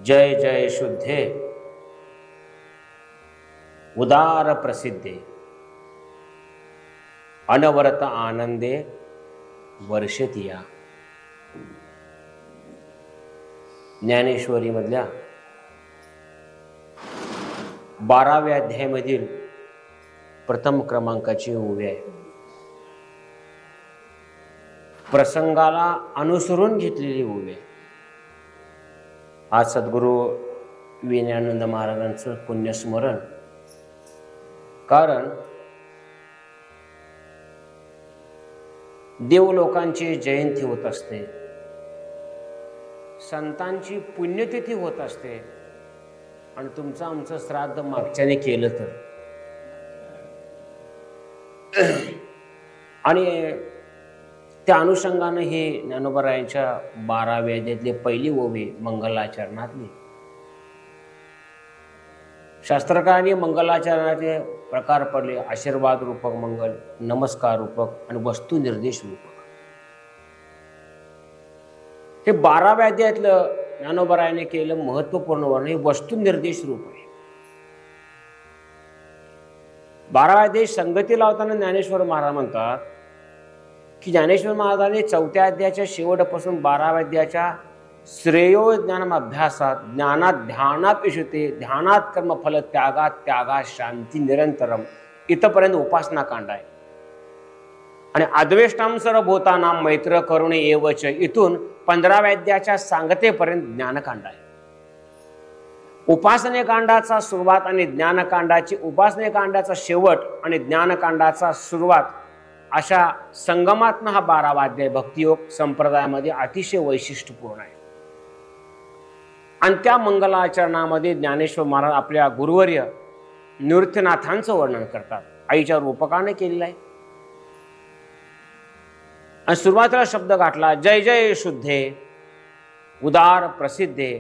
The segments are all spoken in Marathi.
जय जय शुद्धे उदार प्रसिद्धे अनवरत आनंदे वर्षतिया। ज्ञानेश्वरी मधल्या 12व्या अध्यायामधील प्रथम क्रमांकाची ओवी आहे। प्रसंगाला अनुसरून घेतलेली ओवी आहे। आज सद्गुरू विनयानंद महाराजांचं पुण्यस्मरण, कारण देवलोकांची जयंती होत असते, संतांची पुण्यतिथी होत असते आणि तुमचं आमचं श्राद्ध मागच्याने केलं तर, आणि त्या अनुषंगानं हे ज्ञानोबरायांच्या 12व्या अध्यायातली पहिली ओवी मंगलाचरणातली। शास्त्रकारांनी मंगलाचरणाचे प्रकार पडले: आशीर्वाद रूपक मंगल, नमस्कार रूपक आणि वस्तू निर्देश रूपक। हे 12व्या अध्यायातलं ज्ञानोबरायाने केलं महत्वपूर्ण वर्णन हे वस्तू निर्देश रूप आहे। 12व्या अध्याय संगती लावताना ज्ञानेश्वर महाराज म्हणतात की ज्ञानेश्वर महाराजांनी 4थ्या अध्यायाच्या शेवटपासून 12व्या अध्यायाच्या श्रेयो ज्ञानम अभ्यासात, ज्ञानात ध्यानात विशुते, ध्यानात कर्मफल त्यागात त्यागात शांती निरंतरम इथपर्यंत उपासना कांड आहे। आणि अद्वेष्टाम सर्वभूतानां मैत्र करुणे एवच इथून 15व्या अध्यायाच्या सांगतेपर्यंत ज्ञानकांड आहे। उपासनेकांडाचा सुरुवात आणि ज्ञानकांडाची, उपासनेकांडाचा शेवट आणि ज्ञानकांडाचा सुरुवात अशा संगमात्न हा 12वा अध्याय भक्तियोग संप्रदायामध्ये अतिशय वैशिष्ट्यपूर्ण आहे। आणि त्या मंगलाचरणामध्ये ज्ञानेश्वर महाराज आपल्या गुरुवर्य निवृत्तीनाथांचं वर्णन करतात, आईच्या रूपकाने केलेलं आहे। आणि सुरुवातीला शब्द गाठला: जय जय शुद्धे उदार प्रसिद्धे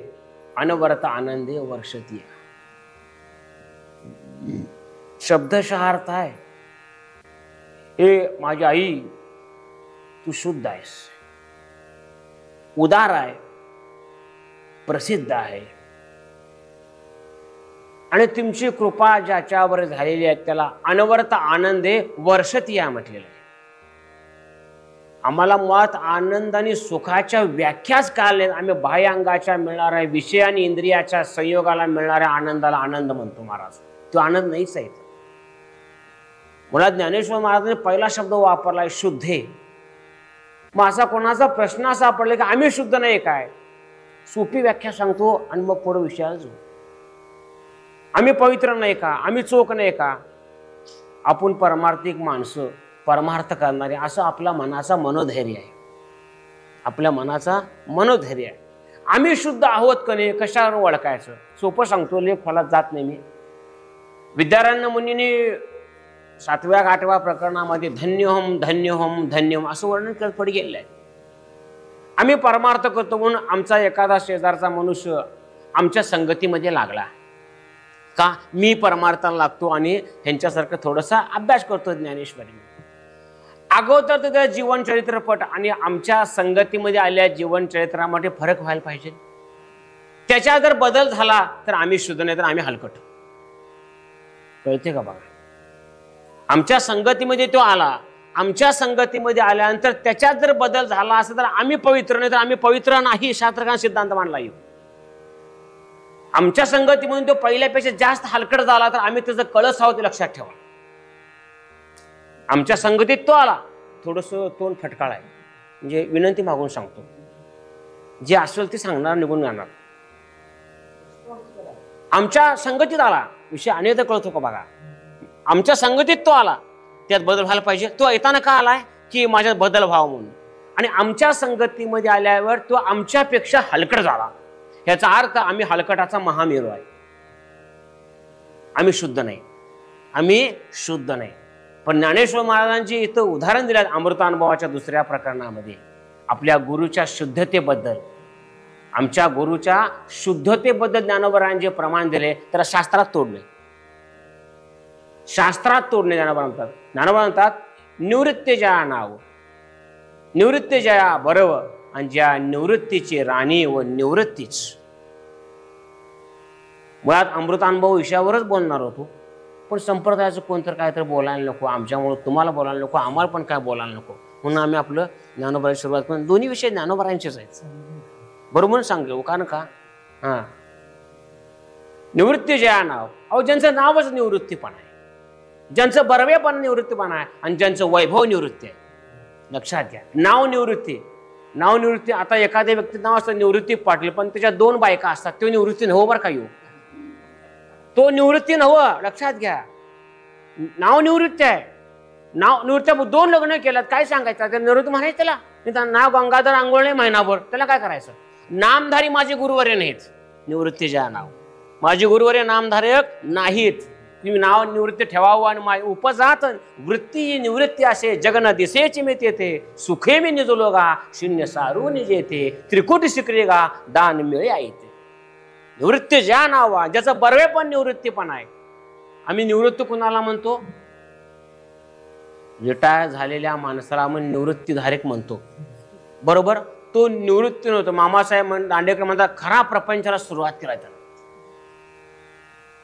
अनवरत आनंदे वर्षती। शब्दशः अर्थ आहे, हे माझी आई तू शुद्ध आहेस, उदार आहे, प्रसिद्ध आहे, आणि तुमची कृपा ज्याच्यावर झालेली आहे त्याला अनवरत आनंदे वर्षतीया म्हटलेलं आहे। आम्हाला मुळात आनंद आणि सुखाच्या व्याख्याच कळले। आम्ही बाह्य अंगाच्या मिळणाऱ्या विषय आणि इंद्रियाच्या संयोगाला मिळणाऱ्या आनंदाला आनंद म्हणतो महाराज, तो आनंद नाहीच आहे। मुळात ज्ञानेश्वर महाराजांनी पहिला शब्द वापरलाय शुद्धे। मग असा कोणाचा प्रश्न असा पडला की आम्ही शुद्ध नाही काय? सोपी व्याख्या सांगतो आणि मग पुढे विषयाला जाऊ। आम्ही पवित्र नाही का? आम्ही चोख नाही का? आपण परमार्थिक माणसं, परमार्थ करणारे, असं आपला मनाचा मनोधैर्य आहे। आपल्या मनाचा मनोधैर्य आहे। आम्ही शुद्ध आहोत का नाही कशावर ओळखायचं? सोपं सांगतो, लेख फलात जात नाही मी। विद्यारण्य मुनींनी 7व्या 8व्या प्रकरणामध्ये धन्योहम धन्योहम धन्योहम असं वर्णन करत पुढे गेलेलं आहे। आम्ही परमार्थ करतो म्हणून आमचा एखादा शेजारचा मनुष्य आमच्या संगतीमध्ये लागला का? मी परमार्थाला लागतो आणि ह्यांच्यासारखं थोडासा अभ्यास करतो ज्ञानेश्वरी। अगोदर तर त्या जीवनचरित्रपट आणि आमच्या संगतीमध्ये आलेल्या जीवनचरित्रामध्ये फरक व्हायला पाहिजे। त्याच्या जर बदल झाला तर आम्ही शुद्ध, नाही तर आम्ही हलकट। कळते का बघा? आमच्या संगतीमध्ये तो आला, आमच्या संगतीमध्ये आल्यानंतर त्याच्यात जर बदल झाला असेल तर आम्ही पवित्र, नाही तर आम्ही पवित्र नाही, शास्त्रकान सिद्धांत मांडला येऊ। आमच्या संगतीमधून तो पहिल्यापेक्षा जास्त हलकट झाला तर आम्ही त्याचं कळस आहोत ते लक्षात ठेवा। आमच्या संगतीत तो आला, थोडंसं तोंड फटकाळ आहे, म्हणजे विनंती मागून सांगतो, जे असेल ते सांगणार, निघून जाणार। आमच्या संगतीत आला, विषय अनेकदा कळतो का बघा? आमच्या संगतीत तो आला, त्यात बदल व्हायला पाहिजे। तो येताना का आलाय की माझ्यात बदल व्हावा म्हणून, आणि आमच्या संगतीमध्ये आल्यावर तो आमच्यापेक्षा हलकट झाला। याचा अर्थ आम्ही हलकटाचा महामेरू आहे। आम्ही शुद्ध नाही, आम्ही शुद्ध नाही। पण ज्ञानेश्वर महाराजांची इथं उदाहरण दिलं अमृतानुभवाच्या 2ऱ्या प्रकरणामध्ये आपल्या गुरुच्या शुद्धतेबद्दल, आमच्या गुरुच्या शुद्धतेबद्दल ज्ञानोबरायांचे प्रमाण दिले, तर शास्त्रात तोडले। शास्त्रात तोडणे ज्ञानोबा म्हणतात। ज्ञानोबा म्हणतात निवृत्ती जया नाव, निवृत्ती जया बरव, आणि ज्या निवृत्तीची राणी व निवृत्तीच, मुळात अमृतानुभव विषयावरच बोलणार होतो, पण संप्रदायाचं कोणतं काय तर बोलायला नको, आमच्यामुळं तुम्हाला बोलायला नको, आम्हाला पण काय बोलायला नको, म्हणून आम्ही आपलं ज्ञानोबाची सुरुवात करून दोन्ही विषय ज्ञानोबांचेच आहेत. बरोबर सांगलो कारण का हा निवृत्ती जे आहे नाव, अहो ज्यांचं नावच निवृत्तीपणा आहे, ज्यांचं बरवेपण निवृत्तीपणा आहे आणि ज्यांचं वैभव निवृत्ती आहे. लक्षात घ्या, नाव निवृत्ती. आता एखाद्या व्यक्तीचं नाव असतं निवृत्ती पाटील, पण त्याच्या 2 बायका असतात, तो निवृत्ती नव्ह बरं का, येऊ तो निवृत्ती नव्ह. लक्षात घ्या, नाव निवृत्ती आहे. नाव निवृत्ती 2 लग्न केलं, काय सांगायचं त्या निवृत्ती म्हणायचं त्याला. नाव गंगाधर आंघोळ महिनाभर, त्याला काय करायचं. नामधारी माझे गुरुवर्य नाहीत, निवृत्तीच्या नाव माझे गुरुवर्य नामधारक नाहीत. तुम्ही नाव निवृत्ती ठेवावं आणि उपजात वृत्ती निवृत्ती असे जगन दिसेची मी तेथे सुखे मी निजलो गा शून्य सारून जेथे त्रिकुटी शिकले गा दान मिळे आईते. निवृत्ती ज्या नावा, ज्याचं बरवे पण निवृत्तीपण आहे. आम्ही निवृत्ती कुणाला म्हणतो, रिटायर झालेल्या माणसाला आपण निवृत्तीधारक म्हणतो. बरोबर, तो निवृत्ती नव्हतो. मामासाहेब दांडेकर म्हणतात खरा प्रपंचाला सुरुवात केला त्याला,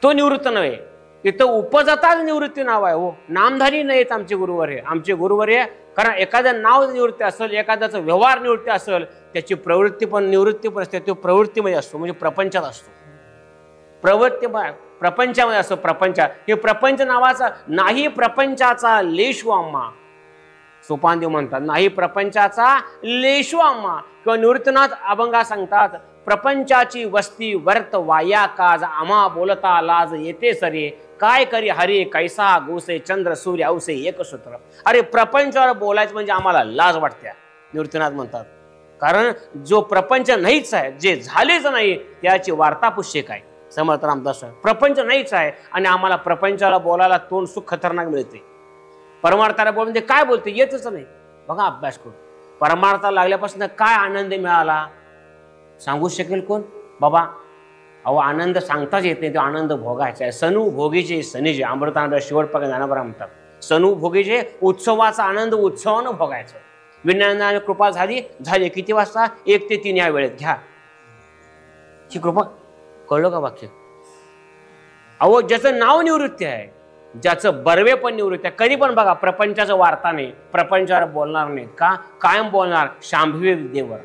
तो निवृत्त नव्हे. इथं उपजाताच निवृत्ती नाव आहे. हो, नामधारी नाहीत आमचे गुरुवर्य. आमचे गुरुवर्य कारण एखादं नाव निवृत्ती असेल, एखाद्याचा व्यवहार निवृत्ती असेल, त्याची प्रवृत्ती पण निवृत्ती पण असते. तो प्रवृत्तीमध्ये असतो, म्हणजे प्रपंचात असतो. प्रपंचामध्ये असतो. हे प्रपंच नावाचा नाही, प्रपंचाचा लेशू आम्हा सोपानदेव म्हणतात, नाही प्रपंचाचा लेशू आम्हा. किंवा निवृत्तीनाथ अभंगा सांगतात, प्रपंचाची वस्ती वर्त वाया काज आम्हा बोलता लाज येते सरे काय करी हरी कैसा गोसे चंद्र सूर्य औसे एक सूत्र. अरे प्रपंचावर बोलायचं म्हणजे आम्हाला लाज वाटते, निवृत्तीनाथ म्हणतात. कारण जो प्रपंच नाहीच आहे, जे झालेच नाही त्याची वार्ता पुष्य काय. समर्थ रामदास प्रपंच नाहीच आहे आणि आम्हाला प्रपंचाला बोलायला तोंड सुख खतरनाक मिळते. परमार्थाला बोल म्हणजे काय बोलते येतच नाही. बघा अभ्यास करून परमार्थाला लागल्यापासून काय आनंद मिळाला सांगू शकेल कोण बाबा. अहो आनंद सांगताच येत नाही, तो आनंद भोगायचा आहे. सनु भोगीचे सनीजे अमृतानंद शेवटपग ज्ञानोबा म्हणतात. सनु भोगीचे उत्सवाचा आनंद उत्सवानं भोगायचं. विज्ञानाने कृपा झाली किती वाजता 1 ते 3 या वेळेत घ्या ही कृपा. कळलं का वाक्य. अहो ज्याचं नाव निवृत्ती आहे, ज्याचं बरवे पण निवृत्ती आहे, कधी पण बघा प्रपंचाचं वार्ता नाही, प्रपंचावर बोलणार नाही. का कायम बोलणार शांभवी विद्येवर,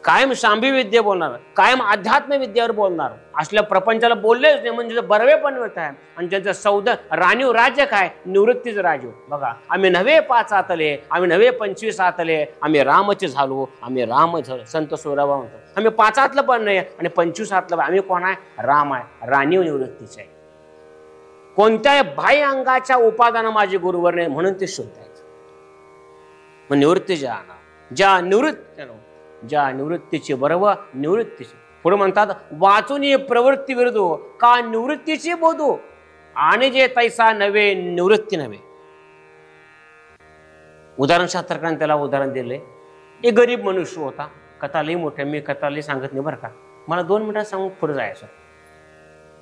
कायम शांभी विद्या बोलणार, कायम अध्यात्म विद्येवर बोलणार. असल्या प्रपंचाला बोललेच नाही म्हणजे बरवे पण होत आहे. आणि ज्यांचं सौद राणीव राज्य काय निवृत्तीचं राजू. बघा आम्ही नवे 5 आतले, आम्ही नवे 25 आतले, आम्ही रामचे झालो, आम्ही राम झालो. संत सोराबा म्हणतात आम्ही 5 आतलं पण नाही आणि 25 आतलं. आम्ही कोण आहे, राम आहे, राणीव निवृत्तीचे आहे. कोणत्याही बाह्य अंगाच्या उपादान माझे गुरुवर नाही म्हणून ते शुद्ध आहेत. मग निवृत्तीच्या ज्या निवृत्तीची बरोबर निवृत्तीची पुढे म्हणतात वाचून प्रवृत्ती विरुद्ध का निवृत्तीची बोधू आणि जे तैसा नव्हे निवृत्ती नव्हे. उदाहरण शास्त्रज्ञाने त्याला उदाहरण दिले. एक गरीब मनुष्य होता, कथा लई मोठ्या, मी कथा लई सांगत नाही बरं का, मला 2 मिनिटात सांगून पुढे जायचं.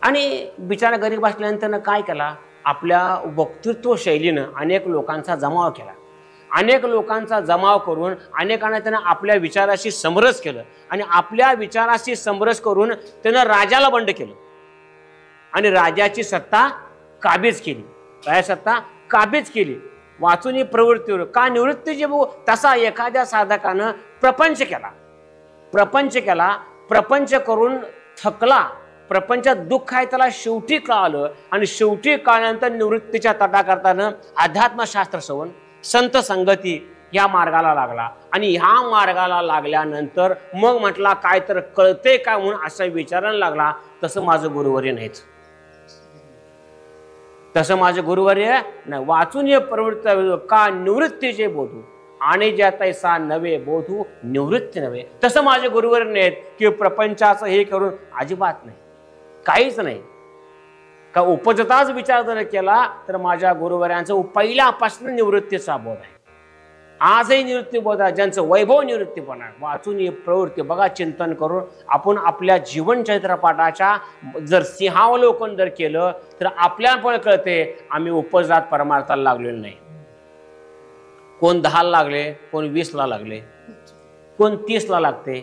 आणि बिचारा गरीब असल्यानंतर काय केला, आपल्या वक्तृत्व शैलीनं अनेक लोकांचा जमाव केला. अनेक लोकांचा जमाव करून अनेकांना त्यानं आपल्या विचाराशी समरस केलं आणि आपल्या विचाराशी समरस करून त्यानं राजाला बंड केलं आणि राजाची सत्ता काबीज केली. काय सत्ता काबीज केली. वाचून प्रवृत्तीवर का निवृत्ती जे बघू तसा एखाद्या साधकानं प्रपंच केला. प्रपंच करून थकला, प्रपंचात दुःख आहे त्याला शेवटी कळालं आणि शेवटी कळल्यानंतर निवृत्तीच्या तटा करताना अध्यात्मशास्त्र सवन संत संगती या मार्गाला लागला. आणि ह्या मार्गाला लागल्यानंतर मग म्हटला काय तर कळते काय म्हणून असं विचारायला लागला. तसं माझं गुरुवर्य नाहीच, तसं माझं गुरुवर्य नाही. वाचून ये प्रवृत्ती का निवृत्तीचे बोधू आणि ज्या तैसा नवे बोधू निवृत्ती नव्हे. तसं माझे गुरुवर्य नाहीत की प्रपंचाचं हे करून अजिबात नाही, काहीच नाही. का उपजताच विचार जर केला तर माझ्या गुरुवर्यांचं पहिल्यापासून निवृत्तीचा बोध आहे. आजही निवृत्ती बोध आहे. ज्यांचं वैभव निवृत्तीपणा आहे. वाचून ही प्रवृत्ती बघा, चिंतन करून आपण आपल्या जीवन चरित्रपाठाच्या जर सिंहावलोकन जर केलं तर आपल्याला पण कळते आम्ही उपजात परमार्थाला लागलेलो नाही. कोण 10ला लागले, कोण 20ला लागले, कोण 30ला लागते,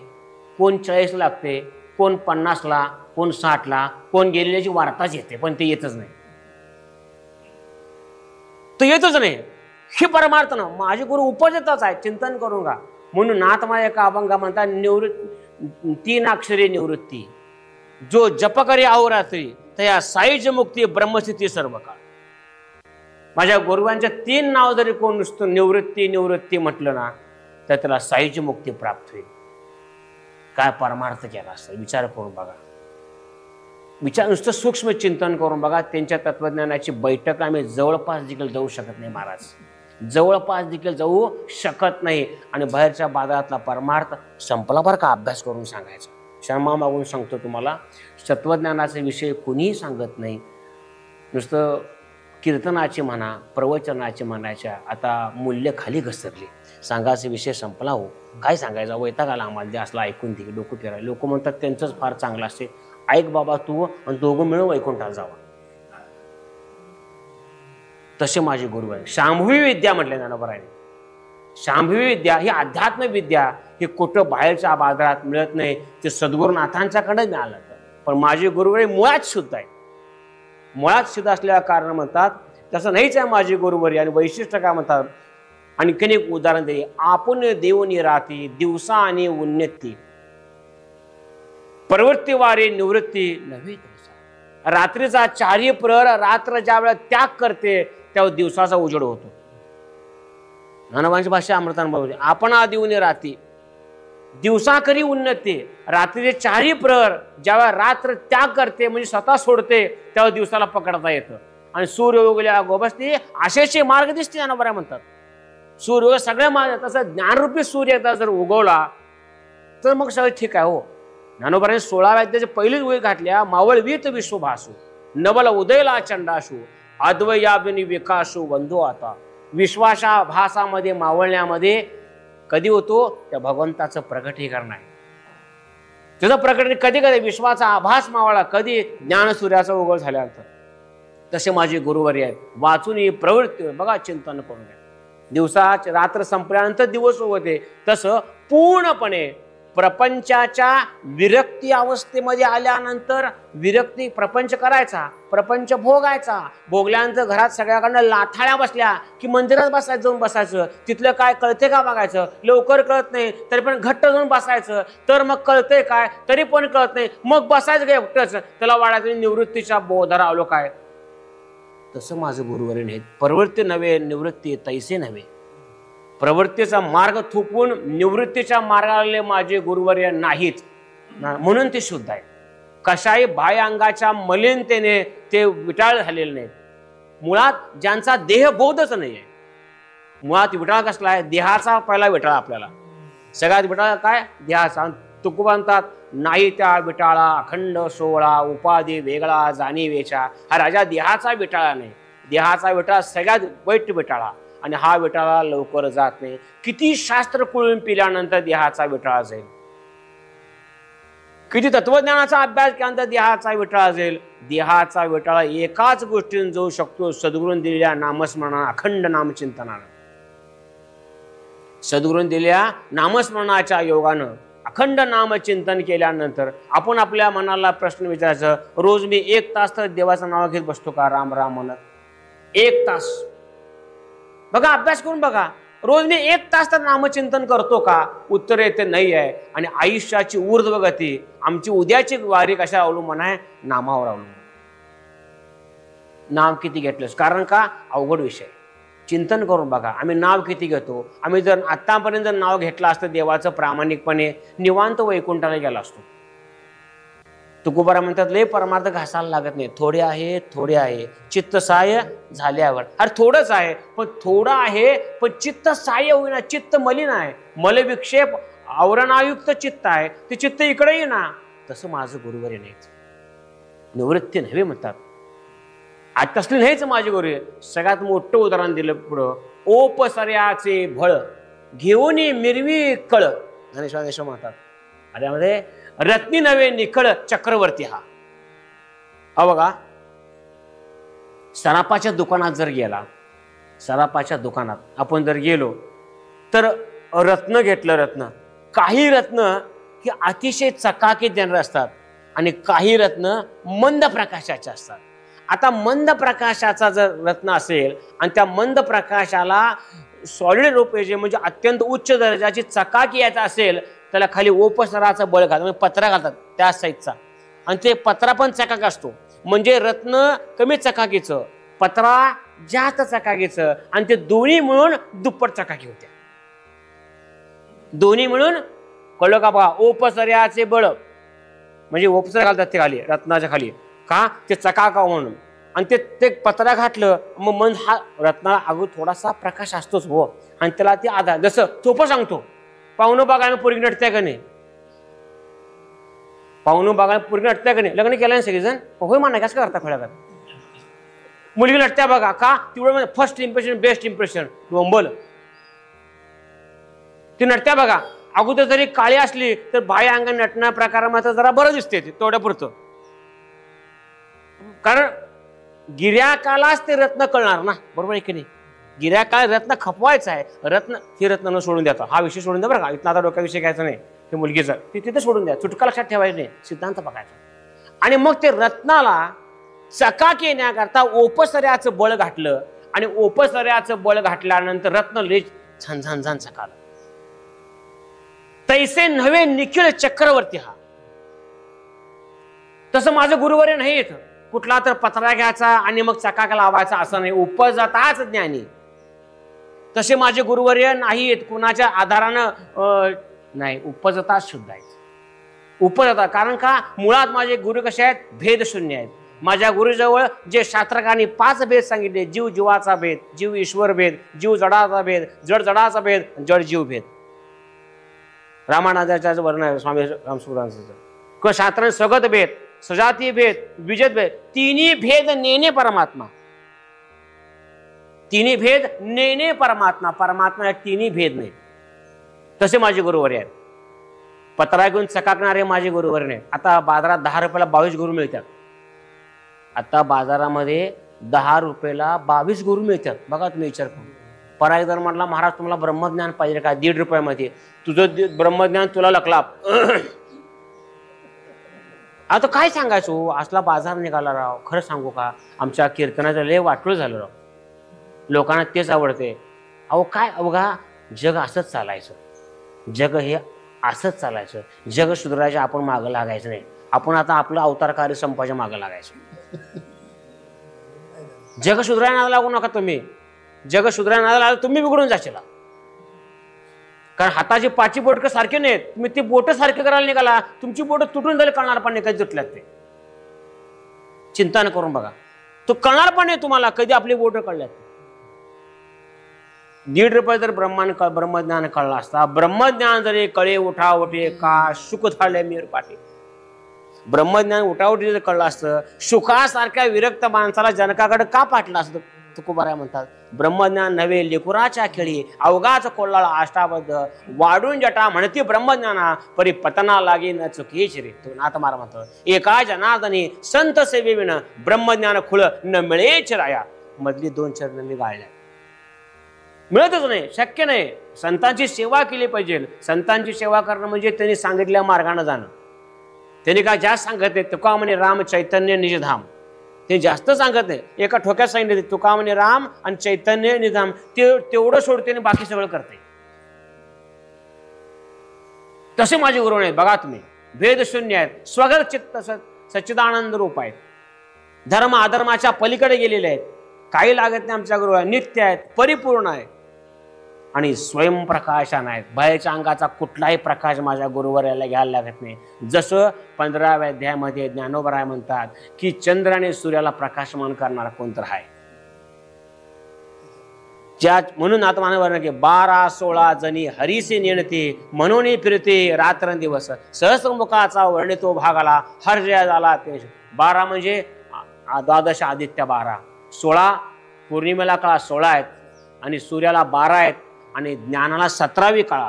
कोण 40 लागते, कोण 50ला, कोण 60ला, कोण गेलेल्याची वार्ताच येते, पण ते येतच नाही, तो येतच नाही. ही परमार्थ ना माझे गुरु उपजतच आहे, चिंतन करू का. म्हणून नाथमा एका अभंगा म्हणतात, 3 अक्षरी निवृत्ती, जो जप करे अहोरात्री तया साईज मुक्ती ब्रह्मस्थिती सर्व काळ. माझ्या गुरुवांच्या 3 नाव जरी कोण नुसतं निवृत्ती निवृत्ती म्हटलं ना तर त्याला साईज मुक्ती प्राप्त होईल. काय परमार्थ केला असं विचार करून बघा, विचार नुसतं सूक्ष्म चिंतन करून बघा. त्यांच्या तत्वज्ञानाची बैठक आम्ही जवळपास देखील जाऊ शकत नाही महाराज, जवळपास देखील जाऊ शकत नाही. आणि बाहेरच्या बाजारातला परमार्थ संपला बरं का, अभ्यास करून सांगायचा. क्षमा मागून सांगतो तुम्हाला, तत्वज्ञानाचे विषय कुणीही सांगत नाही. नुसतं कीर्तनाची म्हणा, प्रवचनाची म्हणायच्या आता मूल्य खाली घसरली. सांगायचा विषय संपला हो, काय सांगायचा, वैताग आला आम्हाला जे असलं ऐकून ते डोकं फिरायला. लोक म्हणतात त्यांचंच फार चांगलं असते, ऐक बाबा तू आणि दोघं मिळून वैकुंठाला जावा. तसे माझे गुरु आहे. शांभवी विद्या म्हटले ज्ञानोबारांनी. शांभवी विद्या ही अध्यात्म विद्या, हे कुठं बाहेरच्या बाजारात मिळत नाही, ते सद्गुरुनाथांच्याकडे मिळालं. पण माझे गुरुवर मुळात शुद्ध आहे, मुळात शुद्ध असल्या कारण म्हणतात तसं नाहीच आहे माझे गुरुवर. आणि वैशिष्ट्य काय म्हणतात, आणखीन एक उदाहरण दे, आपण देवनी राती दिवसा आणि उन्नती, प्रवृत्ती वारे निवृत्ती नव्हे दिवसा. रात्रीचा 4 प्रहर रात्र ज्या वेळेला त्याग करते त्यावेळेस दिवसाचा उजेड होतो. ज्ञानोबांची भाषा अमृतानुभव, आपण देऊनी राती दिवसा करी उन्नती, रात्रीचे 4 प्रहर ज्यावेळेला रात्र त्याग करते म्हणजे स्वतः सोडते त्यावेळेस दिवसाला पकडता येतं. आणि सूर्य उगल्या गोबसते आशेचे मार्ग दिसते ज्ञानोबा म्हणतात. सूर्य सगळ्या मार्ग, तसं ज्ञानरूपी सूर्य एकदा जर उगवला तर मग सगळं ठीक आहे हो. ज्ञानोबाने 16व्या अध्यायाच्या पहिलीच ओळी घातल्या, मावळवीत विश्वभासू नवल उदयला चंडाशू अद्वयाबिनी विकासू वंदो. आता विश्वासा भासामध्ये मावळण्यामध्ये कधी होतो, त्या भगवंताचं प्रकटीकरण आहे. त्याचं प्रकटीकरण कधी कधी विश्वाचा आभास मावळा, कधी ज्ञान सूर्याचा उगव झाल्यानंतर. तसे माझे गुरुवर्य आहेत, वाचून ही प्रवृत्ती बघा, चिंतन करून घ्या. दिवसा रात्र संपल्यानंतर दिवस उगवते, तसं पूर्णपणे प्रपंचाच्या विरक्ती अवस्थेमध्ये आल्यानंतर विरक्ती प्रपंच करायचा, प्रपंच भोगायचा, भोगल्यानंतर घरात सगळ्याकडनं लाथाळ्या बसल्या की मंदिरात बसायचं, जाऊन बसायचं. तिथलं काय कळते का बघायचं, लवकर कळत नाही तरी पण घट्ट जाऊन बसायचं, तर मग कळतंय काय तरी पण कळत नाही, मग बसायचं काय एकटंच, त्याला वाढायचं निवृत्तीच्या बोधारा आलो काय. तसं माझं गुरुवर्य नाही. प्रवृत्ती नव्हे निवृत्ती तैसे नव्हे. प्रवृत्तीचा मार्ग थोपवून निवृत्तीच्या मार्गाला माझे गुरुवर्य नाहीत, म्हणून ते शुद्ध आहे. कशाही बाह्य अंगाच्या मलिनतेने ते विटाळ झालेले नाहीत. मुळात ज्यांचा देहबोधच नाही आहे, मुळात विटाळ कसला आहे, देहाचा पहिला विटाळ. आपल्याला सगळ्यात विटाळ काय, देहाचा. तुकोबा म्हणतात, नाही त्या विटाळा अखंड सोहळा उपाधी वेगळा जाणीवेचा. हा राजा देहाचा विटाळा नाही, देहाचा विटाळा सगळ्यात वाईट विटाळा. आणि हा विटाळा लवकर जात नाही. किती शास्त्र कुळून पिल्यानंतर देहाचा विटाळा जाईल, किती तत्वज्ञानाचा अभ्यास केल्यानंतर देहाचा विटाळा जाईल. देहाचा विटाळा एकाच गोष्टीने जाऊ शकतो, सद्गुरूंनी दिलेल्या नामस्मरणा अखंड नामचिंतनानं. सद्गुरूंनी दिलेल्या नामस्मरणाच्या योगानं अखंड नामचिंतन केल्यानंतर आपण आपल्या मनाला प्रश्न विचारायचं, रोज मी 1 तास तर देवाचं नाव घेत बसतो का, राम राम म्हणत 1 तास. बघा, अभ्यास करून बघा, रोज मी 1 तास तर नामचिंतन करतो का. उत्तर येते नाही आहे. आणि आयुष्याची ऊर्ध्वगती, आमची उद्याची वारी कशा अवलंबून आहे, नामावर अवलंबून. नाम किती घेतलंस, कारण का अवघड विषय. चिंतन करून बघा, आम्ही नाव किती घेतो. आम्ही जर आतापर्यंत जर नाव घेतलं असतं देवाचं प्रामाणिकपणे, निवांत वैकुंठाला गेला असतो. तुकोबारा म्हणतात, लय परमार्थ घासायला लागत नाही, थोडे आहे थोडे आहे चित्त सहाय्य झाल्यावर. अरे थोडंच आहे, पण थोडं आहे पण चित्त सहाय्य होईना, चित्त मलिन आहे, मलविक्षेप आवरणायुक्त चित्त आहे, ते चित्त इकडे येईना. तसं माझं गुरुवर्य नाहीच, निवृत्ती नव्हे म्हणतात. आज तसली नाहीच माझे गुरु. सगळ्यात मोठं उदाहरण दिलं पुढं, ओपसर्याचे भळ घेऊन मिरवी कळ. ज्ञानेश्वर देशमुख म्हणतात, त्यामध्ये रत्नी नव्हे निखळ चक्रवर्ती हा. बघा, सरापाच्या दुकानात जर गेला, सरापाच्या दुकानात आपण जर गेलो तर रत्न घेतलं, रत्न काही रत्न ही अतिशय चकाकीत देणारे असतात आणि काही रत्न मंद प्रकाशाचे असतात. आता मंद प्रकाशाचा जर रत्न असेल आणि त्या मंद प्रकाशाला सॉलिड रूप जे म्हणजे अत्यंत उच्च दर्जाची चकाकी यायचा असेल, त्याला खाली ओपसराचं बळ घालतात, म्हणजे पत्रा घालतात त्या साईजचा, आणि ते पत्रा पण चकाक असतो. म्हणजे रत्न कमी चकाकीचं, पत्रा जास्त चकाकीचं, आणि ते दोन्ही मिळून दुप्पट चकाकी होत्या. दोन्ही मिळून कळलं का बघा. ओपसर्याचे बळ म्हणजे ओपसर घालतात ते खाली रत्नाच्या खाली, का ते चकाकाव म्हणून. आणि ते पत्रा घातलं मग मन हा रत्नाला अगोदर थोडासा प्रकाश असतोच हो, आणि त्याला ते आधार. जसं सोपं सांगतो, पाहुणं बघायला पोरगी नटत्या का नाही, पाहुणं बघायला पोरगी नटत्या का नाही, लग्न केलं ना सगळेजण होय म्हणा, कसं करता खेळा. मुलगी नटत्या बघा का, तेवढं फर्स्ट इम्प्रेशन बेस्ट इम्प्रेशन बोंबल. ती नटत्या बघा, अगोदर जरी काळी असली तर बाह्य अंग नटण्या प्रकारामध्ये जरा बरं दिसते तेवढ्या पुरतं, कारण गिर्याकालाच ते रत्न कळणार ना, बरोबर आहे की नाही. गिर्याकाळ रत्न खपवायचं आहे, रत्न हे रत्न न सोडून द्यायचं. हा विषय सोडून द्या बरं का, इथला आता डोक्या विषय घ्यायचा नाही. ते मुलगीचा ते तिथे सोडून द्या, चुटका लक्षात ठेवायचं नाही, सिद्धांत बघायचा. आणि मग ते रत्नाला चकाकी येण्याकरता ओपसर्याचं बळ घातलं, आणि ओपसर्याचं बळ घातल्यानंतर रत्न लय झन झन झन चकालं. तैसे नव्हे निखिल चक्रवर्ती हा. तसं माझं गुरुवर्य नाही येत, कुठला तर पत्रा घ्यायचा आणि मग चकाक लावायचा असं नाही, उपजताच ज्ञानी. तसे माझे गुरुवर्य नाही येत, कुणाच्या आधारानं नाही, उपजताच शुद्ध आहेत. उपजता कारण का, मुळात माझे गुरु कसे आहेत, भेद शून्य आहेत. माझ्या गुरुजवळ जे शास्त्रकारांनी 5 भेद सांगितले, जीव जीवाचा भेद, जीव ईश्वर भेद, जीव जडाचा भेद, जड जडाचा भेद, जड जीव भेद. रामानंदाच्या वर्णन आहे स्वामी रामसुदांचं. शास्त्र स्वगत भेद, सजाती भेद, द्विजत भेद, तिन्ही भेद नेने परमात्मा. तिन्ही भेद नेने परमात्मा, परमात्मा तिन्ही भेद नाही. तसे माझे गुरुवर्य आहेत. पत्रा घेऊन चकाकणारे माझे गुरुवर्य नाही. आता बाजारात 10 रुपयाला 22 गुरु मिळतात. आता बाजारामध्ये 10 रुपयाला 22 गुरु मिळतात. बघा तुम्ही विचार करून. परायदर म्हटला, महाराज तुम्हाला ब्रह्मज्ञान पाहिजे का, 1.5 रुपयामध्ये तुझं ब्रह्मज्ञान तुला लकलाप. आता काय सांगायचो, असला बाजार निघाला राव. खरं सांगू का, आमच्या कीर्तनाचं लय वाटोळ झालं राव, लोकांना तेच आवडते. अहो काय अवघा, जग असंच चालायचं, जग हे असंच चालायचं. जग सुधारायचं, आपण मागं लागायचं नाही. आपण आता आपलं अवतार कार्य संपाच्या मागं लागायचं. जग सुधारायला लागू नका तुम्ही. जग सुधारायला लागलं तुम्ही बिघडून जाशील, कारण हाताची 5 बोटं सारखे नाहीत. तुम्ही ती बोटं सारखे करायला निघाला, तुमची बोटं तुटून झाली, कळणार पण नाही कधी तुटल्यात ते. चिंता न करून बघा, तो कळणार पण नाही तुम्हाला कधी आपली बोटं कळल्यात. 1.5 रुपये जर ब्रह्मज्ञान कळला असता, ब्रह्मज्ञान जरी कळे उठा उठे का सुख झाले मीर पाठी, ब्रह्मज्ञान उठाउठी जर कळलं असतं, सुखासारख्या विरक्त माणसाला जनकाकडे का पाठलं असतं. तुकोबाराय म्हणतात, ब्रह्मज्ञान नव्हे लेकुराच्या खेळी, अवघाच कोल्हाळा आष्टाबद्ध, वाढून जटा म्हणती ब्रह्मज्ञाना, परी पतना लागे न चुकीच रे. तो नाथ मारा म्हणतो, एका जनार्दनी संत सेवेविन ब्रह्मज्ञान खुळ न मिळेच राया. मधली 2 चरण मी गाळल्या, मिळतच नाही, शक्य नाही. संतांची सेवा केली पाहिजे. संतांची सेवा करणं म्हणजे त्यांनी सांगितल्या मार्गाने जाणं. त्यांनी काय जास्त सांगत नाही. तुका म्हणे राम चैतन्य निजधाम, ते जास्त सांगत नाही. एका ठोक्यात सांगितले, तुका म्हणे राम आणि चैतन्य निजधाम, तेवढं सोडते आणि बाकी सगळं करते. तसे माझे गुरु आहेत बघा तुम्ही. भेद शून्य आहेत, स्वगत चित्त सच्चिदानंद रूप आहेत. धर्म अधर्माच्या पलीकडे गेलेले आहेत. काही लागत नाही आमच्या गुरु, नित्य आहेत, परिपूर्ण आहेत आणि स्वयंप्रकाशान आहेत. बाहेरच्या अंगाचा कुठलाही प्रकाश माझ्या गुरुवर्याला घ्यायला लागत नाही. जसं 15व्या अध्यायामध्ये ज्ञानोबराय म्हणतात की चंद्र आणि सूर्याला प्रकाशमान करणारा कोणतर आहे. म्हणून आता मानवर की 12-16 जणी हरीसे नेणते, म्हणून फिरते रात्रंदिवस, सहस्रमुखाचा वर्णितो भागाला हर जया झाला. 12 म्हणजे 12 आदित्य 12, 16 पौर्णिमेला काळा 16 आहेत आणि सूर्याला 12 आहेत आणि ज्ञानाला 17वी काळा.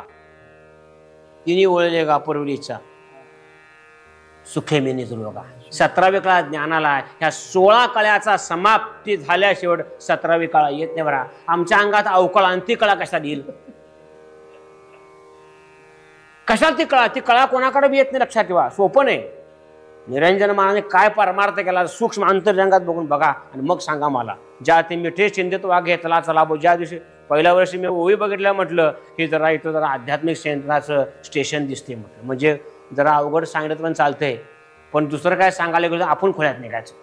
तिन्ही ओळले का पूर्वीचा सुखे मी निजलोगा. 17वी काळा ज्ञानाला. ह्या 16 काळ्याचा समाप्ती झाल्या शेवट 17वी काळा येत नाही बरा. आमच्या अंगात अवकाळ अंतिकळा कशा देईल. कशाला ती कळा कोणाकडे बी येत नाही, लक्षात ठेवा. सोपं नाही. निरंजन महाराजांनी काय परमार्थ केला सूक्ष्म अंतर्जंगात बघून बघा आणि मग सांगा मला. ज्या ते मिठे चिंतित वाघे चला चला बो, ज्या दिवशी पहिल्या वर्षी मी ओवी बघितल्या म्हटलं की जरा इथं जरा आध्यात्मिक केंद्राचं स्टेशन दिसते म्हटलं. म्हणजे जरा अवघड सांगितलं पण चालतंय, पण दुसरं काय सांगायला गेलं आपण खोळ्यात निघायचं.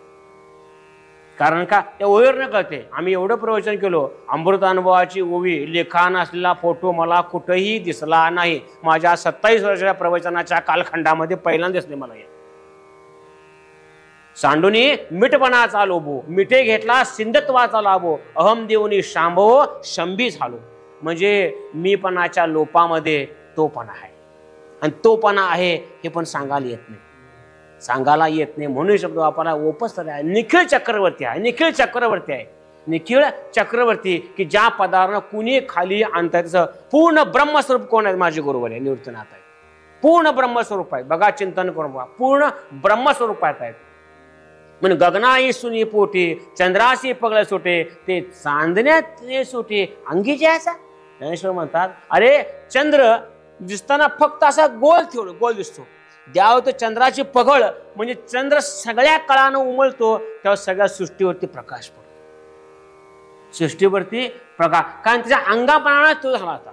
कारण का त्या ओवीवर न कळते. आम्ही एवढं प्रवचन केलो, अमृत अनुभवाची ओवी लेखान असलेला फोटो मला कुठेही दिसला नाही. माझ्या 27 वर्षाच्या प्रवचनाच्या कालखंडामध्ये पहिल्यांदा दिसले मला. सांडुनी मिठपणाचा लोभो, मिठे घेतला सिंधत्वाचा लाभो, अहम देऊनी शांभो शंभी झालो. म्हणजे मीपणाच्या लोपामध्ये तोपणा आहे, आणि तोपणा आहे हे पण सांगायला येत नाही. सांगायला येत नाही म्हणून शब्द वापरला. ओपस्तर आहे, निखिळ चक्रवर्ती आहे. निखिळ चक्रवर्ती आहे, निखिळ चक्रवर्ती की ज्या पदार्थ कुणी खाली आणतात. पूर्ण ब्रह्मस्वरूप कोण आहे? माझे गुरुवर आहे, निवृत्तीनाथ आहे. पूर्ण ब्रह्मस्वरूप आहे. बघा, चिंतन करून बघा, पूर्ण ब्रह्मस्वरूपात आहेत. म्हणून गगनाई सुनी पोटी, चंद्राशी पगळ सुटे, ते चांदण्यात सुटे अंगी ज्याचा. ज्ञानेश्वर म्हणतात, अरे चंद्र दिसताना फक्त असा गोल दिसतो. द्याव तर चंद्राची पगळ, म्हणजे चंद्र सगळ्या कळानं उमलतो तेव्हा सगळ्या सृष्टीवरती प्रकाश पडतो. सृष्टीवरती प्रकाश, कारण त्याच्या अंगापणाला तो झाला होता.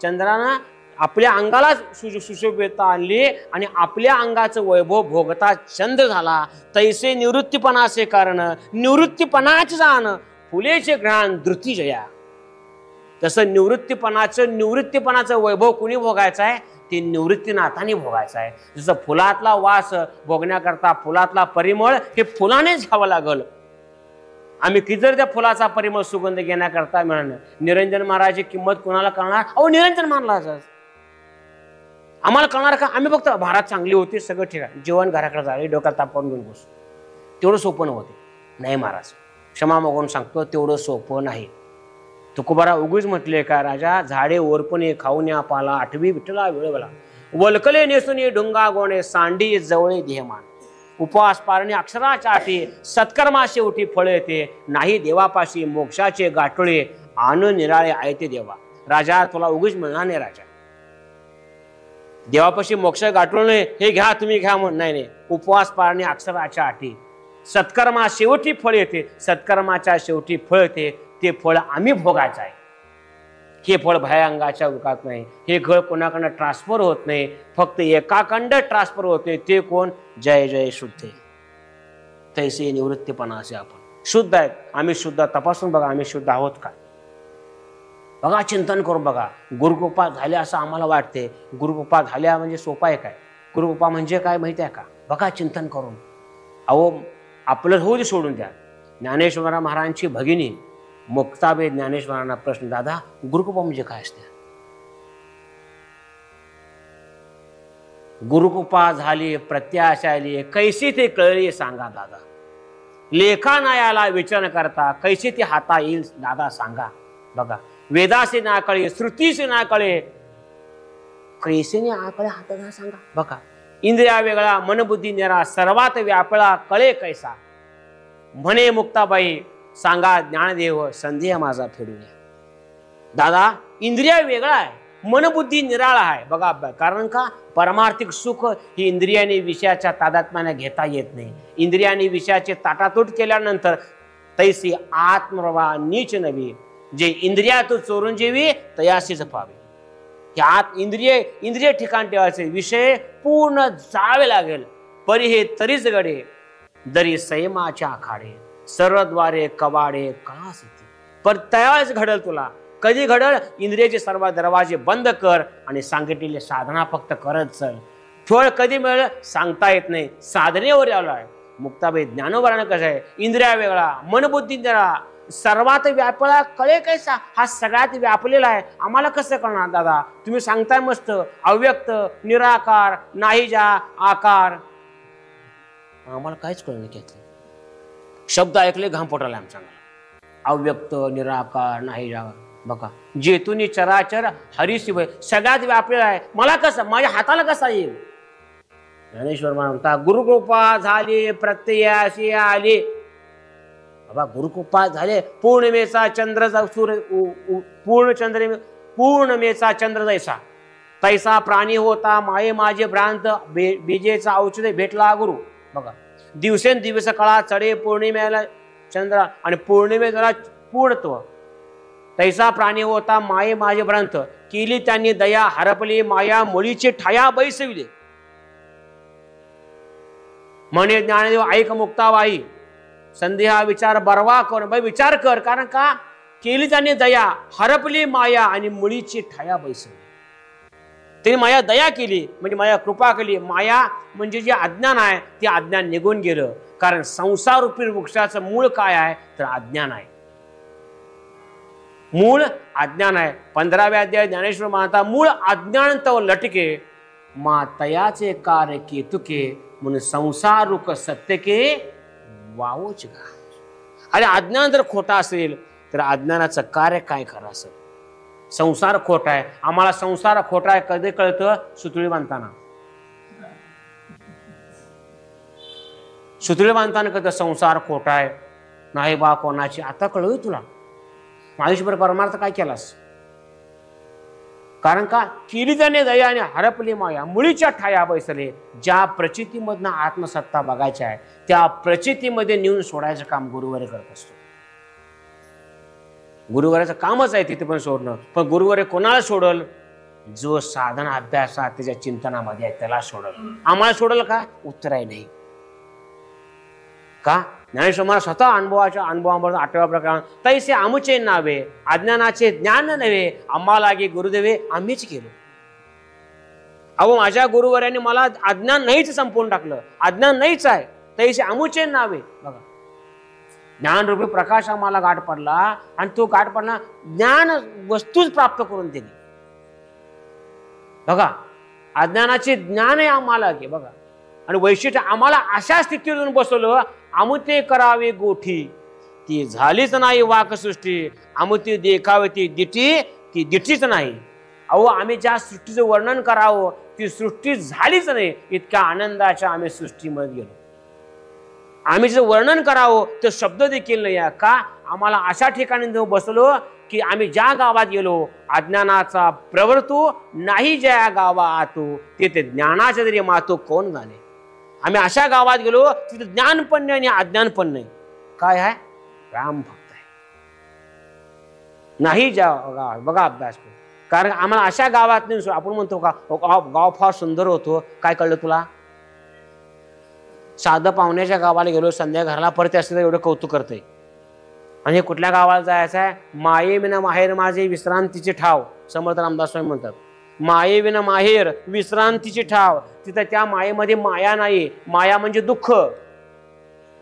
चंद्रानं आपल्या अंगाला सुशोभता आणली आणि आपल्या अंगाचं वैभव भोगता चंद्र झाला. तैसे निवृत्तीपणाचे कारण निवृत्तीपणाचे जाण, फुलेचे घ्राण धृती जया. तसं निवृत्तीपणाचं वैभव कुणी भोगायचं आहे? ते निवृत्तीनाथाने भोगायचं आहे. जसं फुलातला वास भोगण्याकरता फुलातला परिमळ हे फुलानेच घ्यावं लागल. आम्ही किती जर त्या फुलाचा परिमळ सुगंध घेण्याकरता मिळणार. निरंजन महाराजांची किंमत कोणाला करणार? अहो निरंजन महाराज आम्हाला कळणार का? आम्ही फक्त भारत चांगली होती, सगळं ठीक आहे, जेवण घराकडे जाळे, डोक्यात तापवून घेऊन बसू, तेवढं सोपं नव्हते. नाही महाराज, क्षमा मागून सांगतो, तेवढं सोपं नाही. तुकोबारा उगीच म्हटले का, राजा झाडे ओरपणे खाऊन या पाला, आठवी विठ्ठला वेळवला, वलकले नेसून ढुंगा गोणे, सांडी जवळे देहमान, उपवास पारणे अक्षराच्या आठी, सत्कर्मा शेवटी फळ येते, नाही देवापाशी मोक्षाचे गाठोळे, आन निराळे आहे ते देवा. राजा तुला उगीच मिळणार नाही. राजा देवापाशी मोक्ष गाठोळे हे घ्या, तुम्ही घ्या म्हणून नाही. उपवास पारणे अक्षराच्या आठी, सत्कर्मा शेवटी फळ येते, सत्कर्माच्या शेवटी फळ येते, ते फळ आम्ही भोगायचं आहे. हे फळ भयांगाच्या विकात नाही. हे फळ कोणाकडनं ट्रान्सफर होत नाही, फक्त एकाखंड ट्रान्सफर होते. ते कोण? जय जय शुद्ध. तैसे निवृत्तीपणाचे आपण शुद्ध आहेत. आम्ही शुद्ध, तपासून बघा आम्ही शुद्ध आहोत का? बघा, चिंतन करून बघा. गुरुकृपा झाल्या असं आम्हाला वाटते. गुरुकृपा झाल्या म्हणजे सोपा आहे काय? गुरुकृपा म्हणजे काय माहिती आहे का? बघा चिंतन करून. अहो आपलं होऊ दे, सोडून द्या. ज्ञानेश्वर महाराजांची भगिनी मुक्ताबाई ज्ञानेश्वरांना प्रश्न, दादा गुरुकृपा म्हणजे काय असते? गुरुकृपा झाली, प्रत्याशा आली, कैसी ते कळली सांगा दादा. लेखा नायाला विचार करता, कैसी ते हाता येईल दादा सांगा. बघा, वेदासे ना कळे, श्रुतीसे ना कळे, कैसेने आकळे हाताला सांगा. बघा, इंद्रिया वेगळा, मनबुद्धी निरा, सर्वात व्यापळा, कळे कैसा. म्हणे मुक्ताबाई, सांगा ज्ञानदेव, संदेह माझा फेडून. दादा इंद्रिया वेगळा आहे, मनबुद्धी निराळा आहे. बघा, कारण का? परमार्थिक सुख ही इंद्रियाने विषयाच्या तादात्म्याने घेता येत नाही. इंद्रियाने विषयाचे ताटातूट केल्यानंतर तैसी आत्मप्रभा नीच नवी, जे इंद्रियात चोरून जेवी तयासीच पावे. की आत इंद्रिय ठिकाण ठेवायचे, विषय पूर्ण जावे लागेल. परी हे तरीच गडे, दरी संयमाच्या आखाडे, सर्वद्वारे कवाडे का सिद्धी. पर त्यावेळेस घडल तुला. कधी घडल? इंद्रियाचे सर्व दरवाजे बंद कर आणि सांगितलेली साधना फक्त करत चल. फळ कधी मिळेल सांगता येत नाही, साधनेवर आलाय. मुक्ताबाई ज्ञानोबरानं कसं आहे? इंद्रिया वेगळा, मनबुद्धी निराळा, सर्वात व्यापळा, कळे कैसा. हा सगळ्यात व्यापलेला आहे. आम्हाला कसं कळणार दादा? तुम्ही सांगताय मस्त, अव्यक्त, निराकार, नाही जा आकार, आम्हाला काहीच कळलं नाही. शब्द ऐकले घाम पोटाला आमच्या. अव्यक्त, निराकार, नाही जा. बघा, जेतुनी चराचर हरिशिव सगळ्यात व्यापलेला आहे. मला कसं, माझ्या हाताला कसा येईल? ज्ञानेश्वर म्हणता, गुरुकृपा झाली, प्रत्ययाशी आली. बाबा गुरुकृपा झाले, पौर्णिमेचा चंद्र, पौर्णिमेचा चंद्र जैसा तैसा प्राणी होता माये माझे भ्रांत बीजेचा औषध भेटला गुरु. बघा, दिवसेंदिवस काळा चढे पौर्णिमेला चंद्र आणि पौर्णिमेला पूर्णत्व. तैसा प्राणी होता माये माझे भ्रांत केली त्यांनी दया हरपली माया मुळीची ठाया बैसविले. म्हणे ज्ञानदेव ऐक मुक्ताबाई संदेहा विचार बरवा कर. बाई विचार कर, कारण का केली त्यांनी दया हरपली माया आणि मुळीची ठाया बैसवली. त्यांनी माया दया केली म्हणजे माया कृपा केली. माया म्हणजे जे अज्ञान आहे ते अज्ञान निघून गेलं. कारण संसार रूपी वृक्षाचं मूळ काय आहे तर अज्ञान आहे. मूळ अज्ञान आहे. 15व्या अध्याय ज्ञानेश्वर म्हणता मूळ अज्ञान तव लटके मातयाचे कार्य केतुके म्हणून संसार रूप सत्य के वावोच गा. अरे अज्ञान जर खोटा असेल तर अज्ञानाचं कार्य काय खरं असेल. संसार खोटा आहे. आम्हाला संसार खोटा आहे कधी कळतं सुतळी बांधताना. सुतळी बांधताना कळतं संसार खोटा आहे नाही बा कोणाची. आता कळू तुला आयुष्यभर परमार्थ काय केलास. कारण का केली त्याने दयाने हरपली माया मुळीच्या ठाया बैसले. ज्या प्रचितीमधनं आत्मसत्ता बघायची आहे त्या प्रचितीमध्ये नेऊन सोडायचं काम गुरुवारी करत असतो. गुरुवाराचं कामच आहे तिथे पण सोडणं. पण गुरुवारी कोणाला सोडल जो साधन अभ्यासात त्याच्या चिंतनामध्ये आहे त्याला सोडल. आम्हाला सोडल का उत्तर आहे नाही. का ज्ञानेश्वर मला स्वतः अनुभवावर 8व्या प्रकरण तैसे आमुचे नावे अज्ञानाचे ज्ञान नव्हे आम्हाला गे गुरुदेवे आम्हीच केलो. अहो माझ्या गुरुवर्याने मला अज्ञान नाहीच संपवून टाकलं. अज्ञान नाहीच आहे तैसे आमुचे नावे. बघा ज्ञानरूपी प्रकाश आम्हाला गाठ पडला आणि तो गाठ पडला ज्ञान वस्तूच प्राप्त करून दिली. बघा अज्ञानाचे ज्ञान आहे आम्हाला की. बघा आणि वैशिष्ट्य आम्हाला अशा स्थितीतून बसवलं आमुते करावे गोठी ती झालीच नाही वाकसृष्टी. आमुती देखावे ती दिठी ती दिठीच नाही. अहो आम्ही ज्या सृष्टीचं वर्णन करावं ती सृष्टी झालीच नाही. इतक्या आनंदाच्या आम्ही सृष्टीमध्ये गेलो. आम्ही जे वर्णन करावं ते शब्द देखील नाही. का आम्हाला अशा ठिकाणी बसलो की आम्ही ज्या गावात गेलो अज्ञानाचा प्रवर्तू नाही ज्या गावा आतो तिथे ज्ञानाचे जरी मातो कोण झाले. आम्ही अशा गावात गेलो तिथे ज्ञान पण नाही आणि अज्ञान पण नाही. काय आहे राम भक्त आहे नाही ज्या गावात. बघा अभ्यास कारण आम्हाला अशा गावात नाही. आपण म्हणतो का गाव फार सुंदर होतो. काय कळलं तुला. साधं पाहुण्याच्या गावाला गेलो संध्या घराला परत असते तर एवढं कौतुक करतंय. आणि हे कुठल्या गावाला जायचं आहे माये विना माहेर माझे विश्रांतीचे ठाव. समर्थ रामदास स्वामी म्हणतात माये विना माहेर विश्रांतीचे ठाव. तिथं त्या मायेमध्ये माया नाही. माया म्हणजे दुःख.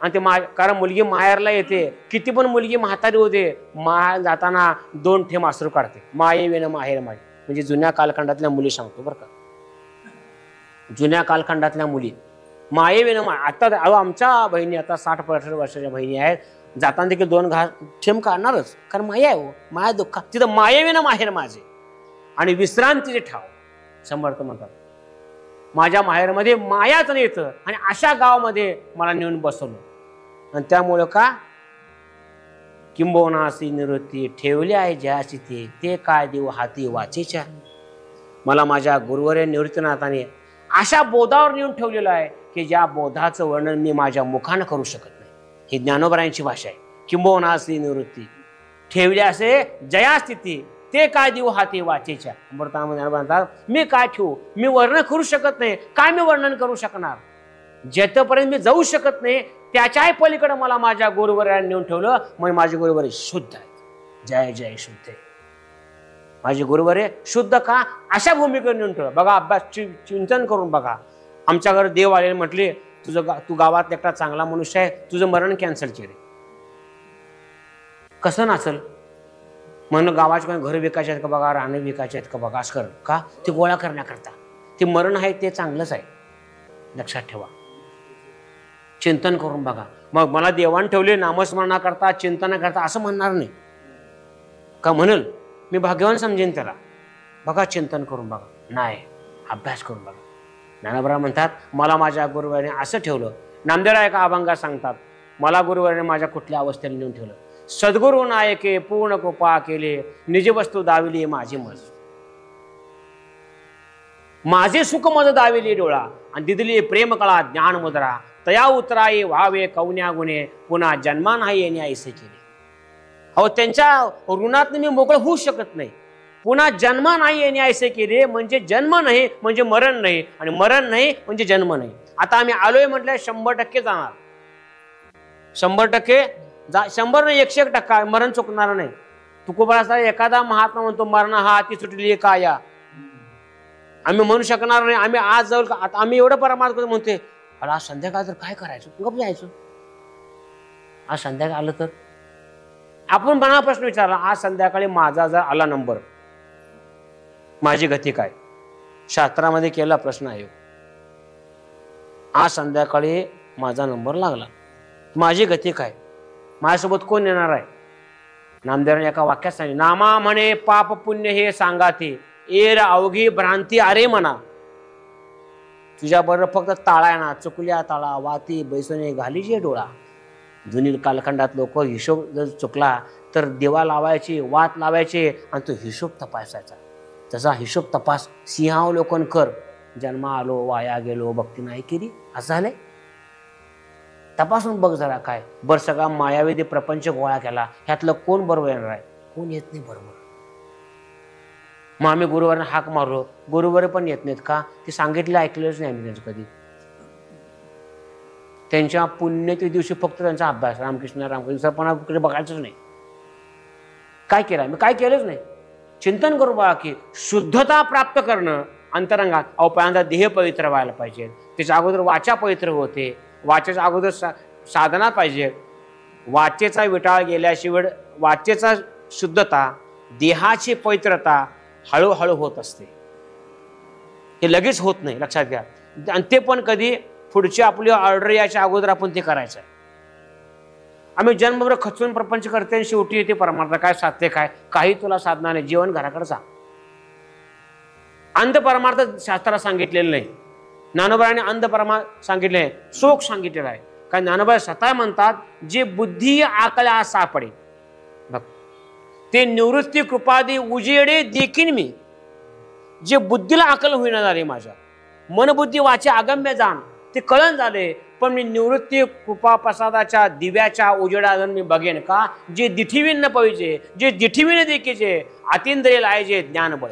आणि ते कारण मुलगी माहेरला येते किती पण मुलगी म्हातारी होते माहेर जाताना 2 थेंब अश्रू काढते. माये विना माहेर माझे म्हणजे जुन्या कालखंडातल्या मुली सांगतो बरं का. जुन्या कालखंडातल्या मुली माये विना आता आमच्या बहिणी आता 60-65 वर्षाच्या बहिणी आहेत. जाताना देखील 2 थेंब काढणारच कारण माया आहे. माया दुःख तिथं माये विना माहेर माझे आणि विश्रांतीचे ठाव. समर्थ म्हणतात माझ्या माहेरमध्ये मायाच नाही येतं आणि अशा गावामध्ये मला नेऊन बसवलं. आणि त्यामुळं का किंबहुनासी निवृत्ती ठेवली आहे ज्याची ते काय देऊ हाती वाचेच्या. मला माझ्या गुरुवर्य निवृत्तीनाथाने अशा बोधावर नेऊन ठेवलेलं आहे की ज्या बोधाचं वर्णन मी माझ्या मुखानं करू शकत नाही. ही ज्ञानोबरायांची भाषा आहे. किंबहुनासी निवृत्ती ठेवली असे जया स्थिती ते काय देऊ हाती वाचेच्या. अमृतामध्ये म्हणतात मी काय ठेवू मी वर्णन करू शकत नाही. काय मी वर्णन करू शकणार. जेथपर्यंत मी जाऊ शकत नाही त्याच्याही पलीकडे मला माझ्या गुरुवर्याने नेऊन ठेवलं. मग माझे गुरुवर्य शुद्ध आहेत. जय जय शुद्ध आहे माझे गुरुवर्य शुद्ध का अशा भूमिकेवर नेऊन ठेवलं. बघा अभ्यास चिंतन करून बघा. आमच्या घरी देव आले म्हटले तू गावात एकटा चांगला मनुष्य आहे तुझं मरण कॅन्सल केले. कसं नाचल म्हणून गावाचे काही घर विकायचे आहेत का बघा राहणं विकायचे आहेत का बघा असं कर का ते गोळा करण्याकरता. ते मरण आहे ते चांगलंच आहे लक्षात ठेवा. चिंतन करून बघा. मग मला देवान ठेवले नामस्मरणा करता चिंतना करता असं म्हणणार नाही का म्हणल मी भाग्यवान समजेन त्याला. बघा चिंतन करून बघा. नाही अभ्यास करून बघा. ज्ञानोबा म्हणतात मला माझ्या गुरुवाने असं ठेवलं. नामदेवराय एका अभंगात सांगतात मला गुरुवाने माझ्या कुठल्या अवस्थेला नेऊन ठेवलं. सद्गुरु नायके पूर्ण कृपा केले निज वस्तू दाविली माझी मज. माझे सुख मज दाविले डोळा आणि दिदली प्रेम कळा ज्ञान मुद्रा तया उतराई व्हावे कौन्या गुणे पुन्हा जन्मा नाही येणे ऐसे केले. अहो त्यांच्या ऋणात मी मोकळ होऊ शकत नाही. पुन्हा जन्म नाही येणे ऐसे केले म्हणजे जन्म नाही म्हणजे मरण नाही आणि मरण नाही म्हणजे जन्म नाही. आता आम्ही आलोय म्हटलं 100% जाणार. 100% 100 नाही 101% मरण चुकणार नाही. तुकोबाचा एखादा महात्मा म्हणतो मरण हा हाती सुटली काया. आम्ही म्हणू शकणार नाही. आम्ही आज जाऊ आम्ही एवढं परमार्थ म्हणते अरे आज संध्याकाळ तर काय करायचं गप जायचं. आज संध्याकाळ आलं तर आपण मना प्रश्न विचारला आज संध्याकाळी माझा जर आला नंबर माझी गती काय. शास्त्रामध्ये केला प्रश्न आहे आज संध्याकाळी माझा नंबर लागला माझी गती काय माझ्यासोबत कोण येणार आहे. नामदेवाने एका वाक्यात सांगितले नामा म्हणे पाप पुण्य हे सांगाते एर अवघी भ्रांती अरे म्हणा. तुझ्याबरोबर फक्त ताळा ना चुकल्या ताळा वाती बैसणे घालीचे डोळा. जुनी कालखंडात लोक हिशोब जर चुकला तर देवा लावायचे वात लावायचे आणि तो हिशोब तपासायचा. तसा हिशोब तपास सिंहावलोकन कर. जन्मा आलो वाया गेलो भक्ती नाही केली असं झालंय. तपासून बघ जरा काय बर सगळा मायावेदी प्रपंच गोळा केला ह्यातलं कोण बरोबर येणार आहे कोण येत नाही बरोबर. मग आम्ही गुरुवारने हाक मारलो गुरुवारी पण येत नाहीत का ते सांगितलं ऐकलेच नाही आम्ही त्यांचं कधी. त्यांच्या पुण्यतिथी दिवशी फक्त त्यांचा अभ्यास रामकृष्ण पण बघायचंच नाही. काय केलं आम्ही काय केलंच नाही. चिंतन करू बघा की शुद्धता प्राप्त करणं अंतरंगात. अहो पहिल्यांदा देह पवित्र व्हायला पाहिजे. त्याच्या अगोदर वाचा पवित्र होते. वाचेच्या अगोदर साधना पाहिजे. वाचेचा विटाळ गेल्याशिवाय वाचेचा शुद्धता देहाची पवित्रता हळूहळू होत असते. हे लगेच होत नाही लक्षात घ्या. आणि ते पण कधी पुढची आपली ऑर्डर याच्या अगोदर आपण ते करायचं आहे. आम्ही जन्मभर खचून प्रपंच करते आणि शेवटी येते परमार्थ काय साध्य काय काही तुला साधना नाही जीवन घराकडे जा. अंध परमार्थ शास्त्राला सांगितलेलं नाही. ज्ञानोबाने अंध परमार्थ सांगितले आहे शोक सांगितलेला आहे. कारण ज्ञानोबा स्वतः म्हणतात जे बुद्धी आकल्या सापडे बघ ते निवृत्ती कृपादी उजेडे देखील मी. जे बुद्धीला आकल होईना झाले माझ्या मनबुद्धी वाचे अगम्य जाण ते कळण झाले पण मी निवृत्ती कृपा प्रसादाच्या दिव्याच्या उजेडात मी बघेन का जे दिठीवीन न पाहिजे जे दिठीवीन देखीचे अतिंद्रिय लायचे ज्ञानबळ.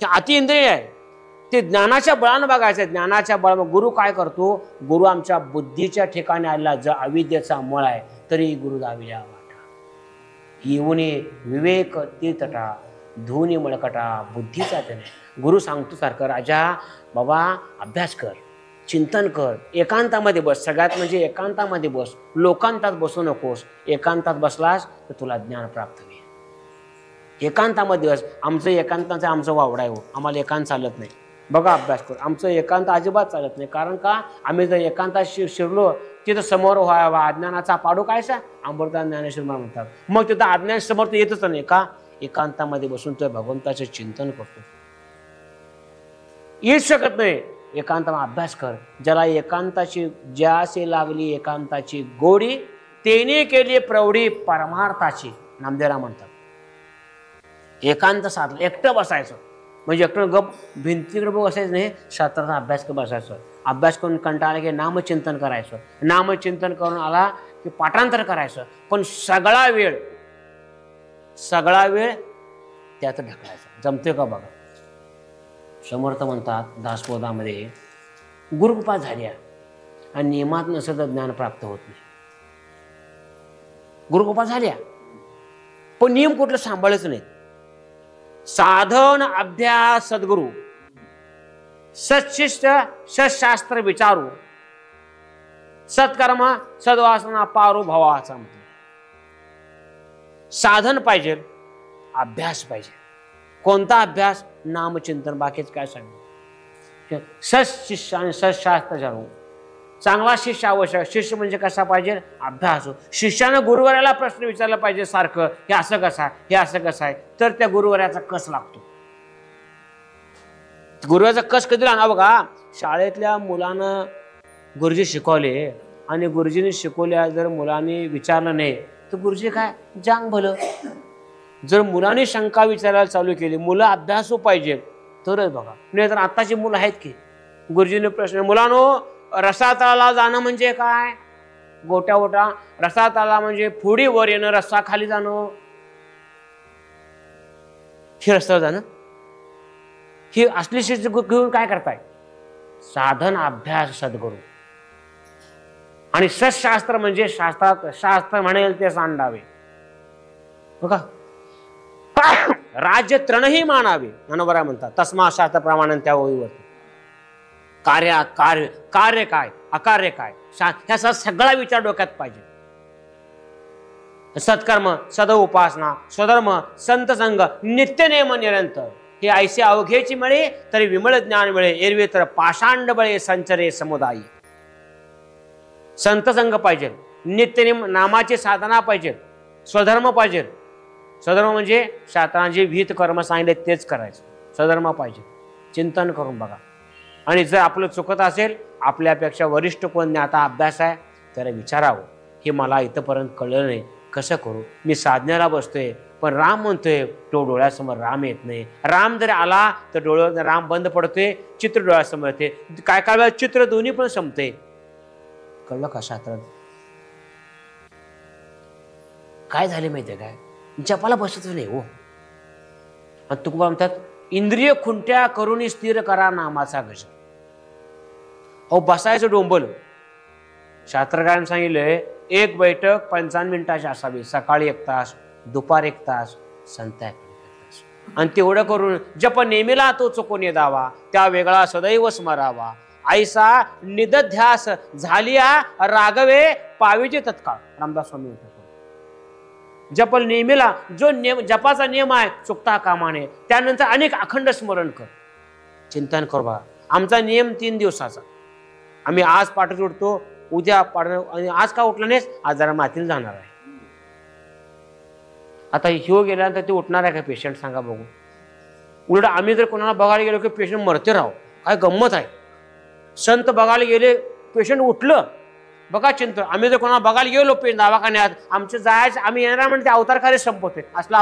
हे अतिंद्रिय आहे ते ज्ञानाच्या बळानं बघायचं. ज्ञानाच्या बळानं गुरु काय करतो गुरु आमच्या बुद्धीच्या ठिकाणी आलेला जर अविद्येचा मळ आहे तरी गुरु दाविल्या वाटा येऊने विवेक तीर्थटा धुनी मळकटा बुद्धीचा त्याने. गुरु सांगतो सारखं राजा बाबा अभ्यास कर चिंतन कर एकांतामध्ये बस. सगळ्यात म्हणजे एकांतामध्ये बस. लोकांतात बसू नकोस. एकांतात बसलास तर तुला ज्ञान प्राप्त होईल. एकांतामध्ये बस. आमचं एकांताचं आमचं वावडा आहे आम्हाला एकांत चालत नाही. बघा अभ्यास कर आमचं एकांत अजिबात चालत नाही. कारण का आम्ही जर एकांतात शिरलो तिथं समोर व्हावा अज्ञानाचा पाडू कायसा अमृता ज्ञानेश्वर म्हणतात. मग तिथं अज्ञान समोर तर येतच नाही का एकांतामध्ये बसून तो भगवंताचे चिंतन करतो. येऊच शकत नाही. एकांतामध्ये अभ्यास कर. ज्याला एकांताची ज्यासे लागली एकांताची गोडी तेने केली प्रौढी परमार्थाची. नामदेवराव म्हणतात एकांत साधलं एकटं बसायचं म्हणजे एकटं गप भिंतीकडे बसायचं नाही. शास्त्राचा अभ्यास कर बसायचं. अभ्यास करून कंटाळा की नामचिंतन करायचं. नामचिंतन करून आला की पाठांतर करायचं. पण सगळा वेळ त्यात ढकलायचा. जमते का बघा. समर्थ म्हणतात दासबोधामध्ये गुरुकृपा झाल्या आणि नियमात नसेल तर ज्ञान प्राप्त होत नाही. गुरुकृपा झाल्या पण नियम कुठलं सांभाळच नाही. साधन अभ्यास सद्गुरु सत्शिष्य सत्शास्त्र विचारू सत्कर्म सद्वासना पारू भवाचा. साधन पाहिजे अभ्यास पाहिजे. कोणता अभ्यास नामचिंतन बाकीच काय सांगितलं. सत्शिष्य आणि सत्शास्त्र जाणू. चांगला शिष्य आवश्यक. शिष्य म्हणजे कसा पाहिजे अभ्यास. शिष्यानं गुरुवऱ्याला प्रश्न विचारला पाहिजे सारखं हे असं कसं आहे हे असं कसं आहे तर त्या गुरुवऱ्याचा कस लागतो. गुरुवऱ्याचा कस कधी लागणार बघा. शाळेतल्या मुलानं गुरुजी शिकवले आणि गुरुजीने शिकवल्या जर मुलांनी विचारलं नाही तर गुरुजी काय जांग भलं. जर मुलांनी शंका विचारायला चालू केली मुलं अभ्यासू पाहिजे तरच बघा. नाही तर आताची मुलं आहेत की गुरुजीने प्रश्न, मुलांनो रसातळाला जाणं म्हणजे काय? गोट्या गोट्या रसातळाला म्हणजे फुडी वर येणं, रस्सा खाली जाणं, हे रस्त्यावर जाणं. ही असली शिस्त घेऊन काय करताय? साधन अभ्यास सद्गुरू. आणि सशास्त्र म्हणजे शास्त्रात शास्त्र म्हणेल ते सांडावे बघा. राज्य तृणही मानावे मनोबरा म्हणतात. तस्मा शास्त्र प्रमाण त्या ओळीवरती कार्य कार्य कार्य काय अकार्य काय ह्याचा सगळा विचार डोक्यात पाहिजे. सत्कर्म सद उपासना स्वधर्म संत संघ नित्य नेम निरंतर हे ऐसे अवघेची मिळे तरी विमळ ज्ञान मिळे. एरवी तर पाषांड बळे संचरे समुदायी. संत संघ पाहिजे, नित्यनेम नामाची साधना पाहिजे, स्वधर्म पाहिजे. स्वधर्म म्हणजे शास्त्राने जे विहित कर्म सांगितले तेच करायचं. स्वधर्म पाहिजे. चिंतन करून बघा. आणि जर आपलं चुकत असेल, आपल्यापेक्षा वरिष्ठ कोण ज्ञाता अभ्यास आहे त्याला विचारावं, हे मला इथंपर्यंत कळलं नाही, कसं करू? मी साधण्याला बसतोय पण राम म्हणतोय, तो डोळ्यासमोर राम येत नाही. राम जर आला तर डोळ्यात राम बंद पडतोय, चित्र डोळ्यासमोर येते. काय काय वेळा चित्र दोन्ही पण संपते. कळलं का शास्त्रात काय झाले माहितीये काय? जपाला बसत नाही हो. आणि तुकोबा म्हणतात इंद्रिय खुंट्या करून स्थिर करा नामाचा गजर. अहो बसायचं डोंबल. शास्त्रकारांनी सांगितलंय एक बैठक 55 मिनिटाची असावी. सकाळी 1 तास, दुपार 1 तास, संध्याकाळी 1 तास. आणि तेवढं करून जप नेमीला तो चुकून दावा, त्या वेगळा सदैव स्मरावा. ऐसा निदध्यास झालिया रागवे पावीचे तत्काळ. रामदास स्वामी म्हणतात जप नेहमीला जो जपाचा नियम आहे चुकता कामा नये. त्यानंतर अनेक अखंड स्मरण कर, चिंतन कर. बघा आमचा नियम 3 दिवसाचा. आम्ही आज पाठच उठतो, उद्या पाठ, आणि आज का उठला नाहीस? आज जरा मातीला जाणार आहे. आता ह्यो गेल्यानंतर ते उठणार आहे का पेशंट? सांगा बघू. उलट आम्ही जर कोणाला बघायला गेलो की पेशंट मरते राहो, काय गंमत आहे. संत बघायला गेले, पेशंट उठलं, बघा चिंतन. आम्ही जर कोणाला बघायला गेलो दवाखान्यात, आमचं जायचं, आम्ही येणार म्हणजे ते अवतार कार्य संपवते. असला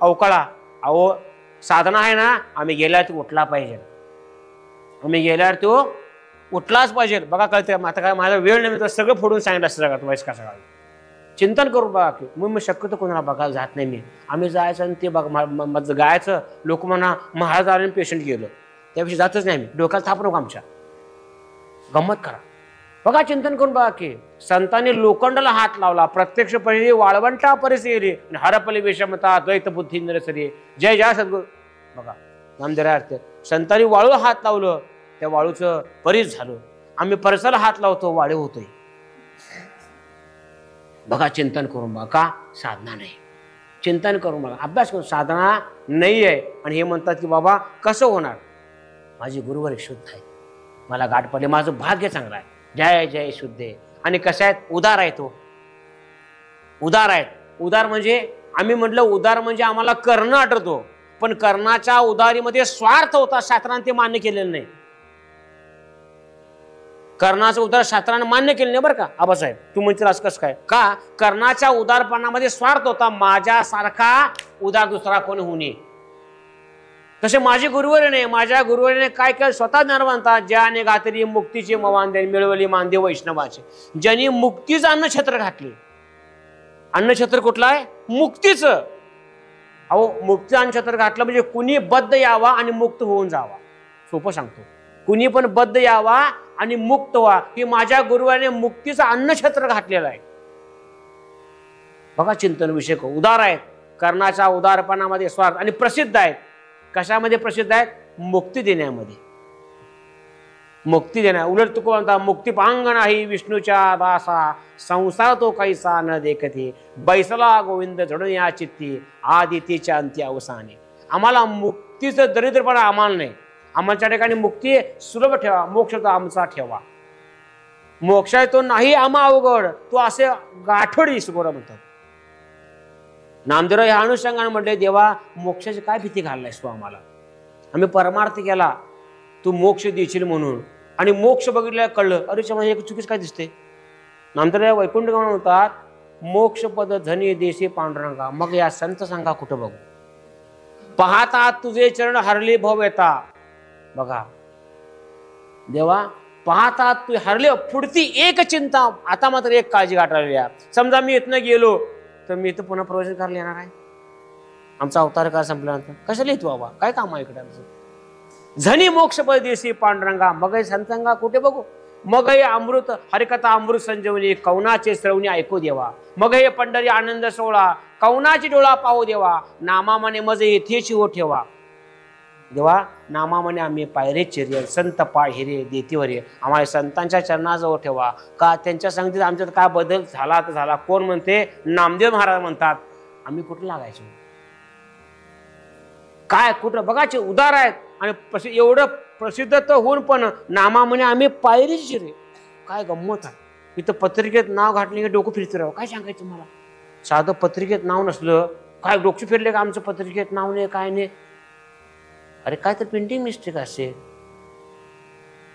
अवकाळा. अहो साधना आहे ना, आम्ही गेल्यावर तो उठला पाहिजे. आम्ही गेल्यावर तो उठलाच पाहिजे. बघा कळते. आता काय माझा वेळ नाही तर सगळं फोडून सांगितलं असतं वयस का सकाळी. चिंतन करू बघा की मग शक्यतो कोणाला बघायला जात नाही मी. आम्ही जायचं आणि ते बघा गायचं. लोक म्हणा महाराज आले पेशंट गेलं, त्याविषयी जातच नाही आम्ही. डोक्याला थाप नको आमच्या. गंमत करा. बघा चिंतन करून बघा की संतांनी लोखंडाला हात लावला. प्रत्यक्ष पहिले वाळवंटा परिसेरी हरपली विषमता द्वैत बुद्धी नरसरी. जय जय सद्गुरू. बघा नामदेरा अर्थ संतांनी वाळू हात लावलं, त्या वाळूचं परीस झालं. आम्ही परसाला हात लावतो, वाळे होतोय. बघा चिंतन करून बघा. का? साधना नाही. चिंतन करून बघा, अभ्यास करून. साधना नाही आहे आणि हे म्हणतात की बाबा कसं होणार? माझी गुरुवर शुद्ध आहे, मला गाठ पडले, माझं भाग्य चांगलं आहे. जय जय शुद्धे. आणि कशा आहेत? उदार आहे. तो उदार आहेत. उदार म्हणजे आम्ही म्हटलं उदार म्हणजे आम्हाला करणं आठवतो, पण कर्णाच्या उदारीमध्ये स्वार्थ होता. शास्त्राने ते मान्य केलेलं नाही. कर्णाचं उदार शास्त्राने मान्य केलं नाही बरं का आबासाहेब. तू म्हणतील असं कसं काय? का? कर्णाच्या उदारपणामध्ये स्वार्थ होता. माझ्यासारखा उदार दुसरा कोणी होऊ नये. तसे माझे गुरुवरीने, माझ्या गुरुवरीने काय केलं? स्वतः ज्ञानवंता ज्याने घातली मुक्तीचे मवांदे मिळवली मानदे वैष्णवाचे. ज्यांनी मुक्तीचं अन्नछत्र घातले. अन्नछत्र कुठलं आहे? मुक्तीचं. अहो मुक्ती अन्नछत्र घातलं म्हणजे कुणी बद्ध यावा आणि मुक्त होऊन जावा. सोपं सांगतो. कुणी पण बद्ध यावा आणि मुक्त व्हा. ही माझ्या गुरुवाने मुक्तीचं अन्नछत्र घातलेलं आहे. बघा चिंतन विषय उदार आहेत. कर्णाच्या उदारपणामध्ये स्वार्थ आणि प्रसिद्ध आहेत. कशामध्ये प्रसिद्ध आहेत? मुक्ती देण्यामध्ये. मुक्ती देण्या. उलट तुको म्हणता मुक्ती पांग नाही विष्णूच्या दासा, संसार तो कैसा न देखते, बैसला गोविंद झडून या चित्ती, आदितीच्या अंत्य अवसाने. आम्हाला मुक्तीचं दरिद्रपणा आम्हाला नाही. आम्हाच्या ठिकाणी मुक्ती सुलभ ठेवा, मोक्ष तो आमचा ठेवा. मोक्ष तो नाही आम्हा अवघड, तो असे गाठोडी सुगोरा म्हणतात. नामदेव ह्या अनुषंगाने म्हटले देवा मोक्षाची काय भीती घाललायस तू आम्हाला? आम्ही परमार्थ केला, तू मोक्ष देशील म्हणून, आणि मोक्ष बघितलं कळलं अरे म्हणजे चुकीच काय दिसते. नामदेव वैकुंठ गमन म्हणतात मोक्ष पद धनी देशी पांडुरंगा. मग या संत सांगा कुठं बघू? पाहता तुझे चरण हरले भव येता. बघा देवा, पाहता तू हरले, पुढती एक चिंता, आता मात्र एक काळजी गाठावी. समजा मी इथनं गेलो तर मी इथं पुन्हा प्रवचन करायला येणार आहे. आमचा अवतार काळ संपल्यानंतर कशाला येतो बाबा, काय काम आहे इकडे आमचं. झनी मोक्ष परदेशी पांडुरंगा, मग हे संतंगा कुठे बघू. मग हे अमृत हरिकथा अमृत संजीवनी, कौनाचे श्रवणी ऐकू देवा. मग हे पंढरी आनंद सोहळा, कौनाची डोळा पाहू देवा. नामामने मज येथेची ओ ठेवा. देवा, नामामने आम्ही पायरे चिरे, संत पाय हिरे देतीवर ये. आम्हाला संतांच्या चरणाजवळ ठेवा. का त्यांच्या सांगतील आमच्यात काय बदल झाला तर झाला. कोण म्हणते, नामदेव महाराज म्हणतात. आम्ही कुठं लागायचो, काय कुठं बघायचे उदार आहेत. आणि एवढं प्रसिद्ध तर होऊन पण नामामने आम्ही पायरी चिरे. काय गंमत आहे. इथं पत्रिकेत नाव घातले की डोकं फिरत राहावं. काय सांगायचं मला. साधं पत्रिकेत नाव नसलं काय डोकं फिरले का आमचं पत्रिकेत नाव नाही काय नाही. अरे काय तर प्रिंटिंग मिस्टेक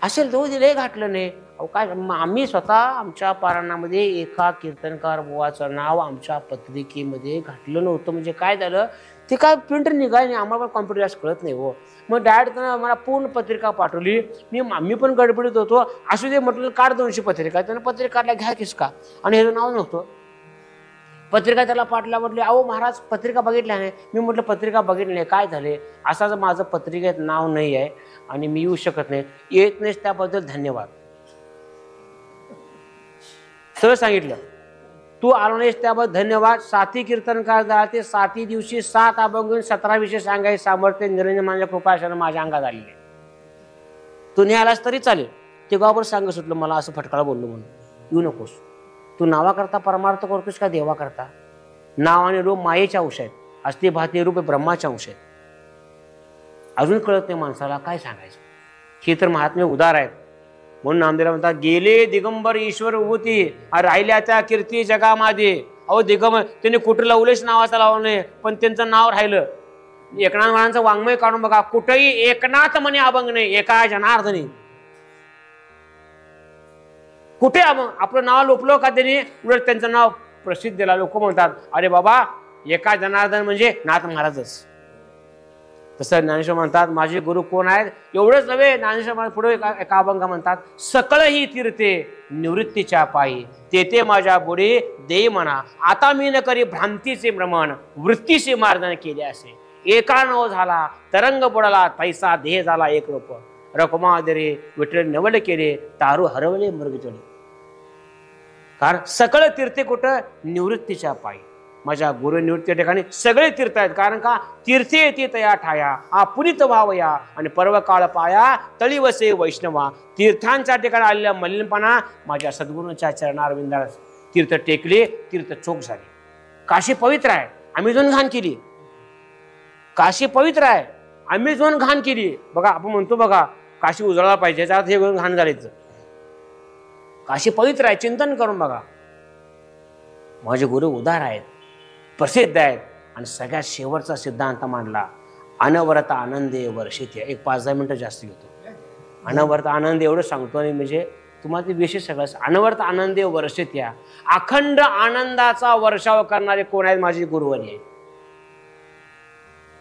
असेल तो दिले घातलं नाही. अहो काय, आम्ही स्वतः आमच्या पारायणामध्ये एका कीर्तनकार बुवाचं नाव आमच्या पत्रिकेमध्ये घातलं नव्हतं. म्हणजे काय झालं, ते काय प्रिंटर निघाय नाही. आम्हाला पण कॉम्प्युटर जास्त कळत नाही हो. मग डायरेक्ट मला पूर्ण पत्रिका पाठवली. मी पण गडबडीत होतो. असू दे म्हटलं, काढ 200 पत्रिका. त्यानं पत्रिकाला घ्या किसका, आणि हे नाव नव्हतं. पत्रिका त्याला पाठला. म्हटले अहो महाराज पत्रिका बघितल्या नाही. मी म्हटलं पत्रिका बघितली नाही, काय झाले. असं माझं पत्रिकेत नाव नाही आहे आणि मी येऊ शकत नाही. येत नाहीस त्याबद्दल धन्यवाद. सरळ सांगितलं. तू आलो नाहीस त्याबद्दल धन्यवाद. 7 कीर्तनकार जाते, 7 दिवशी 7 अभंग 17 विषय सांगायचे सामर्थ्य निरंजन माझ्या कृपाशानं माझ्या अंगात आलेले. तू नाही आलास तरी चालेल. ते गावभर सांग सुटलं मला असं फटकाळा बोललो म्हणून. येऊ नकोस. तू नावाकरता परमार्थ करतोस का देवा करता. नाव आणि रूप मायेच्या अंश आहेत. अस्ति भाती रूप ब्रह्माच्या अंश आहेत. अजून कळत नाही माणसाला काय सांगायचं. हे तर महात्मे उदार आहेत. म्हणून नामदेव म्हणतात, गेले दिगंबर ईश्वर विभूती, राहिल्या त्या कीर्ती जगामध्ये. अहो दिगंबर त्यांनी कुठं लवलेच नावाचं लावलं नाही, पण त्यांचं नाव राहिलं. एकनाथ महाराजांचं वाङ्मय काढून बघा, कुठेही एकनाथ म्हणे अभंग नाही, एका जनार्दनी. कुठे आपलं नाव लोपलं का त्यांनी, उलट त्यांचं नाव प्रसिद्ध दिला. लोक म्हणतात अरे बाबा एका जनार्दन म्हणजे नाथ महाराजच. तसं ज्ञानेश्वर म्हणतात माझे गुरु कोण आहेत. एवढंच नव्हे, ज्ञानेश्वर पुढे एका अभंग म्हणतात, सकळ ही तीर्थे निवृत्तीच्या पायी, तेथे माझ्या बुडे देई म्हणा. आता मी न करी भ्रांतीचे भ्रमण, वृत्तीचे मार्जन केले असे. एका नव झाला तरंग बुडाला, तैसा देह झाला एक रूप. रकुमादरे विठ्ठल नवल केले, तारू हरवले मृग चढे. कारण सकळ तीर्थे कुठं, निवृत्तीच्या पायी. माझ्या गुरु निवृत्ती ठिकाणी सगळे तीर्थ आहेत. कारण का, तीर्थे येते तया ठाया, आपुनित व्हावया, आणि पर्व काळ पाया तळी वसे वैष्णवा. तीर्थांच्या ठिकाणी आलेल्या मलिनपणा माझ्या सद्गुरूंच्या चरणारविंदाला तीर्थ टेकले, तीर्थ चोख झाले. काशी पवित्र आहे, आम्ही जाऊन घाण केली. काशी पवित्र आहे, आम्ही जाऊन घाण केली. बघा आपण म्हणतो बघा काशी उजळला पाहिजे, हे घाण झालेच. काशी पवित्र आहे, चिंतन करून बघा. माझे गुरु उदार आहेत, प्रसिद्ध आहेत. आणि सगळ्यात शेवटचा सिद्धांत मांडला, अनवरत आनंदे वर्षित. एक 5-10 मिनिटं जास्त घेतो. अनवरत आनंद एवढं सांगतो आणि म्हणजे तुम्हाला ते विशेष सगळं. अनवरत आनंदे वर्षित, अखंड आनंदाचा वर्षाव करणारे कोण आहेत, माझे गुरुवारी आहेत.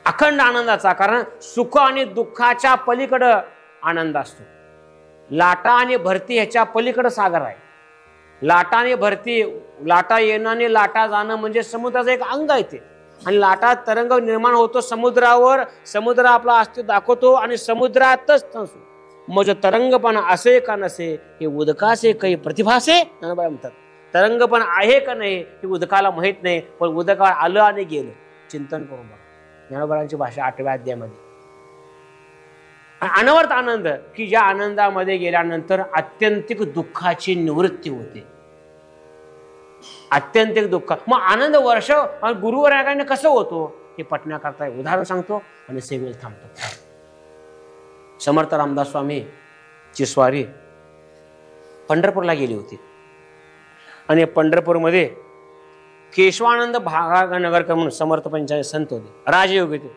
अखंड आनंदाचा, कारण सुख आणि दुःखाच्या पलीकडं आनंद असतो. लाटा आणि भरती ह्याच्या पलीकडं सागर आहे. लाटा आणि भरती, लाटा येणं आणि लाटा जाणं म्हणजे समुद्राचं एक अंग आहे ते. आणि लाटा तरंग निर्माण होतो समुद्रावर, समुद्र आपला अस्तित्व दाखवतो आणि समुद्रातच नसतो. मग तरंगपणा असे का नसे, हे उदकाचे काही प्रतिभासे म्हणतात. तरंगपण आहे का नाही हे उदकाला माहित नाही, पण उदकावर आलं आणि गेलं. चिंतन करून बघा ज्ञानोबांची भाषा 8व्या अध्यायामध्ये. अनवर्त आनंद, की ज्या आनंदामध्ये गेल्यानंतर आत्यंतिक दुःखाची निवृत्ती होते. आत्यंतिक दुःख, मग आनंद वर्ष गुरुवर्याने कसं होतो हे पटण्याकरता उदाहरण सांगतो आणि सेवेल थांबतो. समर्थ रामदास स्वामी ची स्वारी पंढरपूरला गेली होती आणि पंढरपूरमध्ये केशवानंद भागानगरकर म्हणून समर्थ पंचायत संत होते, राजयोगी होते.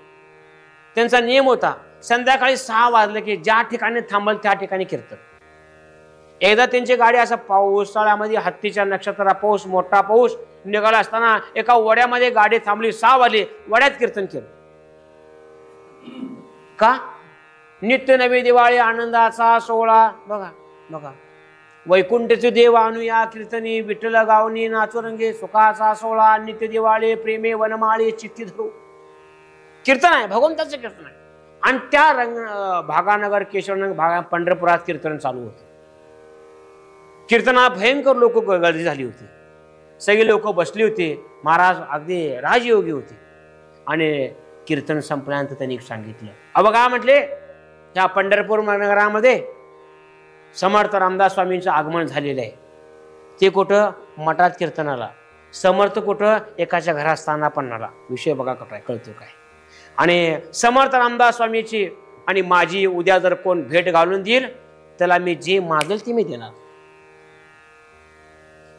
त्यांचा नियम होता संध्याकाळी 6 वाजले की ज्या ठिकाणी थांबल त्या ठिकाणी कीर्तन. एकदा त्यांची गाडी असा पावसाळ्यामध्ये हत्तीच्या नक्षत्रा पाऊस, मोठा पाऊस निघाला असताना एका वड्यामध्ये गाडी थांबली. 6 वाजले, वड्यात कीर्तन केलं. का? नित्य नवी दिवाळी आनंदाचा सोहळा. बघा बघा, वैकुंठचे देव आणूया कीर्तनी, विठ्ठल गावनी नाचुरंगे, सुखाचा सोहळा नित्य दिवाळी, प्रेमे वनमाळी चित्ती धरू. कीर्तन आहे, भगवंताचं कीर्तन आहे. आणि त्या भागानगर, केशवनगर भागा, पंढरपुरात कीर्तन चालू होतं. कीर्तनात भयंकर लोक गर्दी झाली होती. सगळे लोक बसली होती. महाराज अगदी राजयोगी होते. आणि कीर्तन संपल्यानंतर त्यांनी सांगितलं, अबा काय म्हटले, त्या पंढरपूर नगरामध्ये समर्थ रामदास स्वामींचं आगमन झालेलं आहे. ते कुठं? मठात कीर्तनाला. समर्थ कुठं? एकाच्या घरात स्थानापन्नाला. विषय बघा काय कळतो काय. आणि समर्थ रामदास स्वामीची आणि माझी उद्या जर कोण भेट घालून देईल त्याला मी जे मागेल ते मी देणार.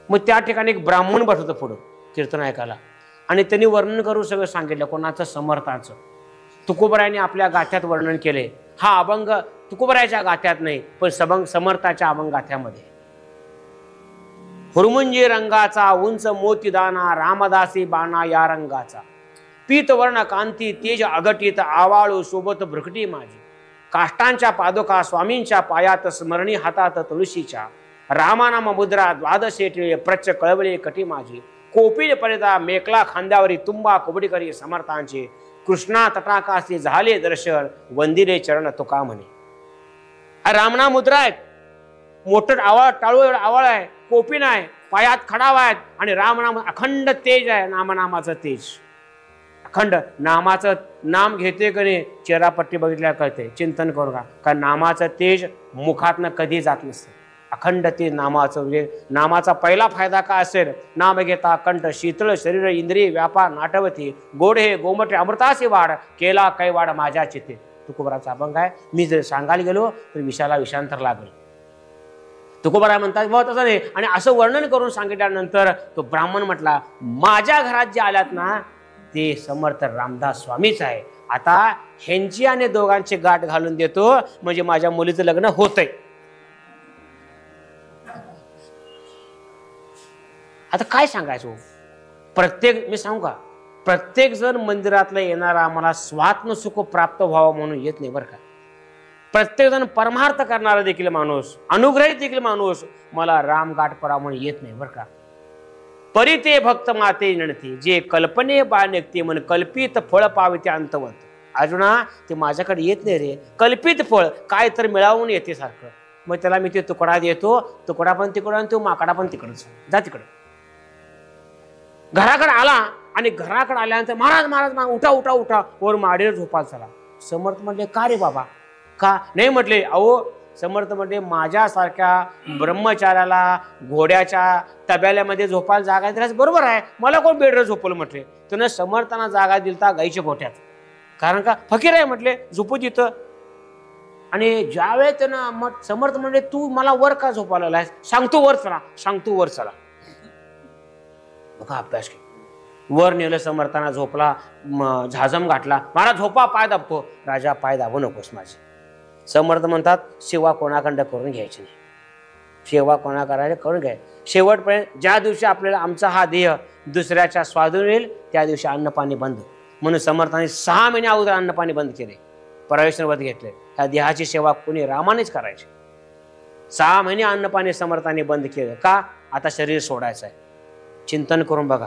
मग त्या ठिकाणी एक ब्राह्मण बसवतो पुढं कीर्तन ऐकायला. आणि त्यांनी वर्णन करून सगळं सांगितलं. कोणाचं? समर्थाचं. तुकोबरायांनी आपल्या गाथ्यात वर्णन केले. हा अभंग तुकोबरायाच्या गाथ्यात नाही, पण समर्थाच्या अभंग गाथ्यामध्ये. हुरमुंजी रंगाचा उंच मोतीदाना, रामदासी बाणा या रंगाचा, पीतवर्ण कांती तेज अगटित, आवाळू सोबत भ्रकटी माझी, काष्टांच्या पादुका स्वामींच्या पायात, स्मरणी हातात तुळशीच्या, रामानाम मुद्रा द्वादशे टिळे, प्रच कळवळे कटी माझी, कोपिल परिदा मेकला खांद्यावरी, तुंबा कोबडी करी समर्थांचे, कृष्णा तटाकाशी झाले दर्शन, वंदिरे चरण तुका म्हणे. रामना मुद्रा आहेत, मोठं आवाळ, टाळू एवढा आवाळ आहे, कोपिन आहे, पायात खडावा आहेत, आणि रामनाम अखंड तेज आहे. नामानामाचं तेज अखंड. नामाचं नाम घेते का नाही चेहरापट्टी बघितल्या कळते. चिंतन करू का, कारण नामाचं तेज मुखातनं कधी जात नसतं. अखंड तेज नामाचं. म्हणजे नामाचा पहिला फायदा काय असेल? नाम घेता कंठ शीतळ शरीर, इंद्रिय व्यापार नाटवती, गोड हे गोमटे अमृतासी वाढ, केला कैवाड माझ्या चिते. तुकोबराचा अभंग आहे. मी जर सांगायला गेलो तर विषयाला विषांतर लागेल. तुकोबरा म्हणतात व तसं नाही. आणि असं वर्णन करून सांगितल्यानंतर तो ब्राह्मण म्हटला, माझ्या घरात जे आल्यात ना ते समर्थ रामदास स्वामीच आहे. आता ह्यांची आणि दोघांची गाठ घालून देतो, म्हणजे माझ्या मुलीचं लग्न होतंय. आता काय सांगायचं? प्रत्येक, मी सांगू का, प्रत्येक जण मंदिरातला येणारा आम्हाला स्वात्म सुख प्राप्त व्हावं म्हणून येत नाही बरं का. प्रत्येक जण परमार्थ करणारा देखील माणूस, अनुग्रहित देखील माणूस मला राम गाठ परा म्हणून येत नाही बरं का. परिते भक्त माते नडते, जे कल्पने बा निघते म्हण, कल्पित फळ पाविते अंतवंत. अर्जुना, ते माझ्याकडे येत नाही रे. कल्पित फळ काय तर मिळवून येते सारखं. मग त्याला मी ते तुकडा देतो, तुकडा पण तिकडं आणि तो माकडा पण तिकडच, जा तिकडं. घराकडे आला आणि घराकडे आल्यानंतर महाराज महाराज उठा उठा उठा, वर माडीवर झोपाल चला. समर्थ म्हटले, का रे बाबा का? नाही म्हटले, अहो समर्थ म्हटले, माझ्यासारख्या ब्रह्मचार्याला घोड्याच्या तब्याल्यामध्ये झोपायला जागा दिल्यास बरोबर आहे, मला कोण बेडवर झोपवलं म्हटले. त्यानं समर्थांना जागा दिलता गाईच्या गोठ्यात. कारण का? फकीर आहे म्हटले, झोपू तिथं. आणि ज्यावेळेस त्यानं समर्थ म्हटले, तू मला वर का झोपायला? सांगतो वर चला, सांगतो वर चला. बघा अभ्यास केला. वर नेलं समर्थांना, झोपला, झाजम गाठला. मला झोपा, पाय दाबतो. राजा, पाय दाबू नकोस माझे. समर्थ म्हणतात, सेवा कोणाकडं करून घ्यायची नाही. सेवा कोणा करायला करून घ्याय. शेवटपर्यंत ज्या दिवशी आपल्याला आमचा हा देह दुसऱ्याच्या स्वाधीन येईल त्या दिवशी अन्नपाणी बंद. म्हणून समर्थांनी 6 महिने अगोदर अन्नपाणी बंद केले, परमेश्वरवत घेतले. त्या देहाची सेवा कोणी रामानेच करायची. 6 महिने अन्नपाणी समर्थांनी बंद केलं. का? आता शरीर सोडायचं आहे. चिंतन करून बघा,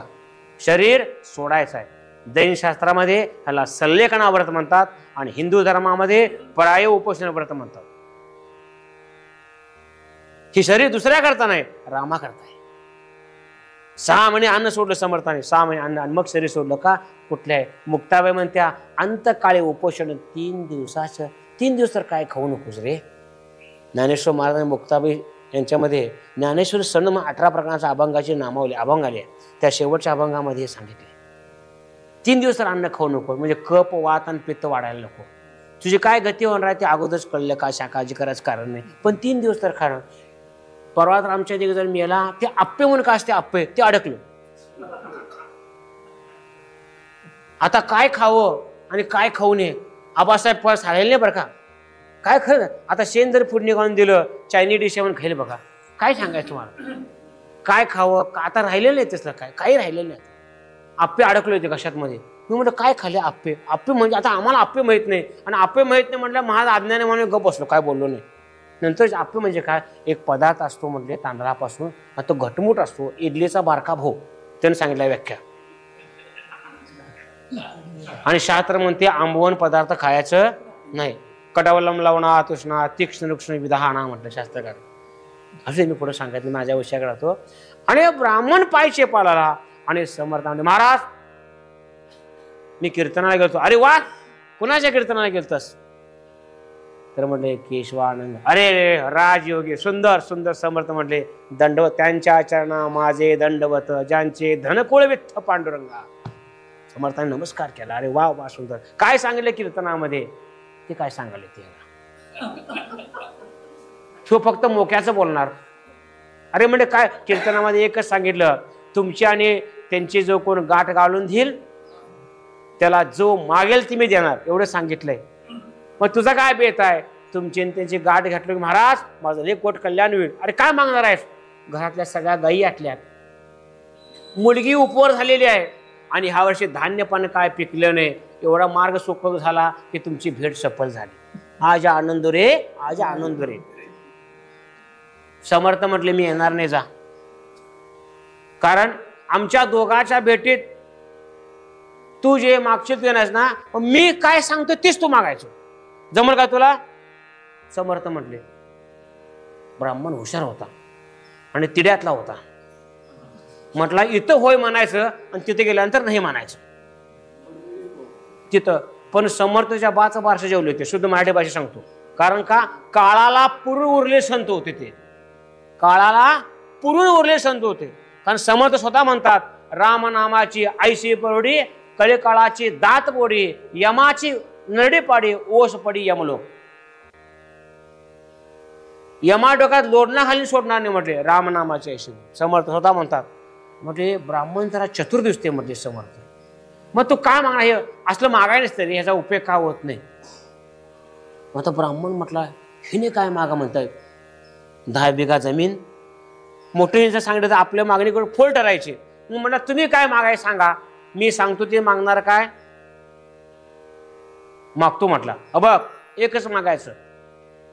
शरीर सोडायचं आहे. दैनशास्त्रामध्ये ह्याला सल्लेखना व्रत म्हणतात आणि हिंदू धर्मामध्ये पराय उपोषण व्रत म्हणतात. ही शरीर दुसऱ्या करता नाही, रामा करता आहे. 6 महिने अन्न सोडलं समर्थाने, 6 महिने अन्न, आणि मग शरीर सोडलं. का? कुठल्या आहे? मुक्ताबाई म्हणत्या, अंतकाळी उपोषण 3 दिवसाचं. 3 दिवस तर काय खाऊ नकोस रे. ज्ञानेश्वर महाराज मुक्ताबाई यांच्यामध्ये ज्ञानेश्वर सण 18 प्रकारच्या अभंगाची नामावली अभंग आले. त्या शेवटच्या अभंगामध्ये सांगितले 3 दिवस तर अन्न खाऊ नको, म्हणजे कप वात आणि पित्त वाढायला नको. तुझी काय गती होणार आहे ते अगोदरच कळलं का, काळजी करायचं कारण नाही. पण 3 दिवस तर खाणं. परवा तर आमच्या एक जण मेला, ते आप्पे म्हणून का असते, आप्पे ते अडकलं. आता काय खावं आणि काय खाऊ नये आबासाहेब परत सांगायला नाही बरं का. काय खरं, आता शेण जर फोडणी घालून दिलं, चायनी डिश म्हणून खाईल बघा, काय सांगायचं तुम्हाला. काय खावं आता राहिलेलं नाही तसलं, काही राहिलेलं नाही. आप्पे अडकले होते कशात मध्ये. मी म्हटलं काय खाल्ले? आप्पे. आप्पे म्हणजे आता आम्हाला आप्पे माहीत नाही, आणि आप्पे माहीत नाही म्हटलं महाराज आज्ञाने म्हणून गप बसलो, काय बोललो नाही. नंतर आप्पे म्हणजे काय? एक पदार्थ असतो म्हणजे तांदळापासून, आणि तो घटमुट असतो, इडलीचा बारका भाऊ, त्याने सांगितलं व्याख्या. आणि शास्त्र म्हणते आंबवण पदार्थ खायचं नाही. कटावलम लावणा तुष्णा तीक्ष्ण रुक्ष्ण विधाना म्हटलं शास्त्रकार. असे मी पुढे सांगितलं माझ्या विषयाकडे राहतो. आणि ब्राह्मण पाय चेपाला आणि समर्थ म्हणजे महाराज मी कीर्तनाला गेलतो. अरे वा, कुणाच्या कीर्तनाला गेलतस? तर म्हटले केशवानंद. अरे राजयोगी, सुंदर सुंदर. समर्थ म्हटले दंडवत, त्यांच्या चरणा माझे दंडवत, ज्यांचे धनकुळ विठ्ठ पांडुरंगा. समर्थाने नमस्कार केला. अरे वा वा, सुंदर. काय सांगितलं कीर्तनामध्ये? ते काय सांगायला ते तो फक्त मोक्याचं बोलणार. अरे म्हणजे काय कीर्तनामध्ये एकच सांगितलं, तुमची आणि त्यांची जो कोण गाठ घालून देईल त्याला जो मागेल ती मी देणार, एवढं सांगितलंय. मग तुझा काय बेत आहे? तुमची त्यांची गाठ घातली महाराज माझं एक कोट कल्याण होईल. अरे काय मागणार आहेस? घरातल्या सगळ्या गायी आटल्यात, मुलगी उपवर झालेली आहे, आणि ह्या वर्षी धान्य पण काय पिकलं नाही, एवढा मार्ग सुकर झाला की तुमची भेट सफल झाली. आज आनंद रे, आज आनंद रे. समर्थ म्हटले मी येणार नाही, जा. कारण आमच्या दोघांच्या भेटीत तू जे मागशील तू येणार ना, मी काय सांगतो तेच तू मागायचं. जमल का तुला? समर्थ म्हटले. ब्राह्मण हुशार होता आणि तिड्यातला होता. म्हटला इथं होय म्हणायचं आणि तिथे गेल्यानंतर नाही म्हणायचं तिथं. पण समर्थच्या बाचं बारसं जेवले होते, शुद्ध मराठी भाषा सांगतो. कारण का? काळाला पुरून उरले संत होते ते, काळाला पुरून उरले संत होते. कारण समर्थ स्वतः म्हणतात रामनामाची आईशी परोडी, कळे काळाची दात बोडी, यमाची नरडी पाडी, ओस पडी यमलोक. यमा डोक्यात लोडणा खाली सोडणार नाही म्हटले रामनामाची आईशी. समर्थ स्वतः म्हणतात. म्हटले ब्राह्मण जरा चतुर दिसते म्हटले समर्थ. मग तू काय मागणार? हे असलं मागाय नसतं रे, ह्याचा उपयोग का होत नाही? मग आता ब्राह्मण म्हटला हिने काय मागा म्हणताय? 10 बिघा जमीन. मोठे सांगितलं तर आपल्या मागणीकडे फोल ठरायचे. मग म्हटलं तुम्ही काय मागाय सांगा, मी सांगतो ते मागणार. काय मागतो म्हटला? बघ एकच मागायचं,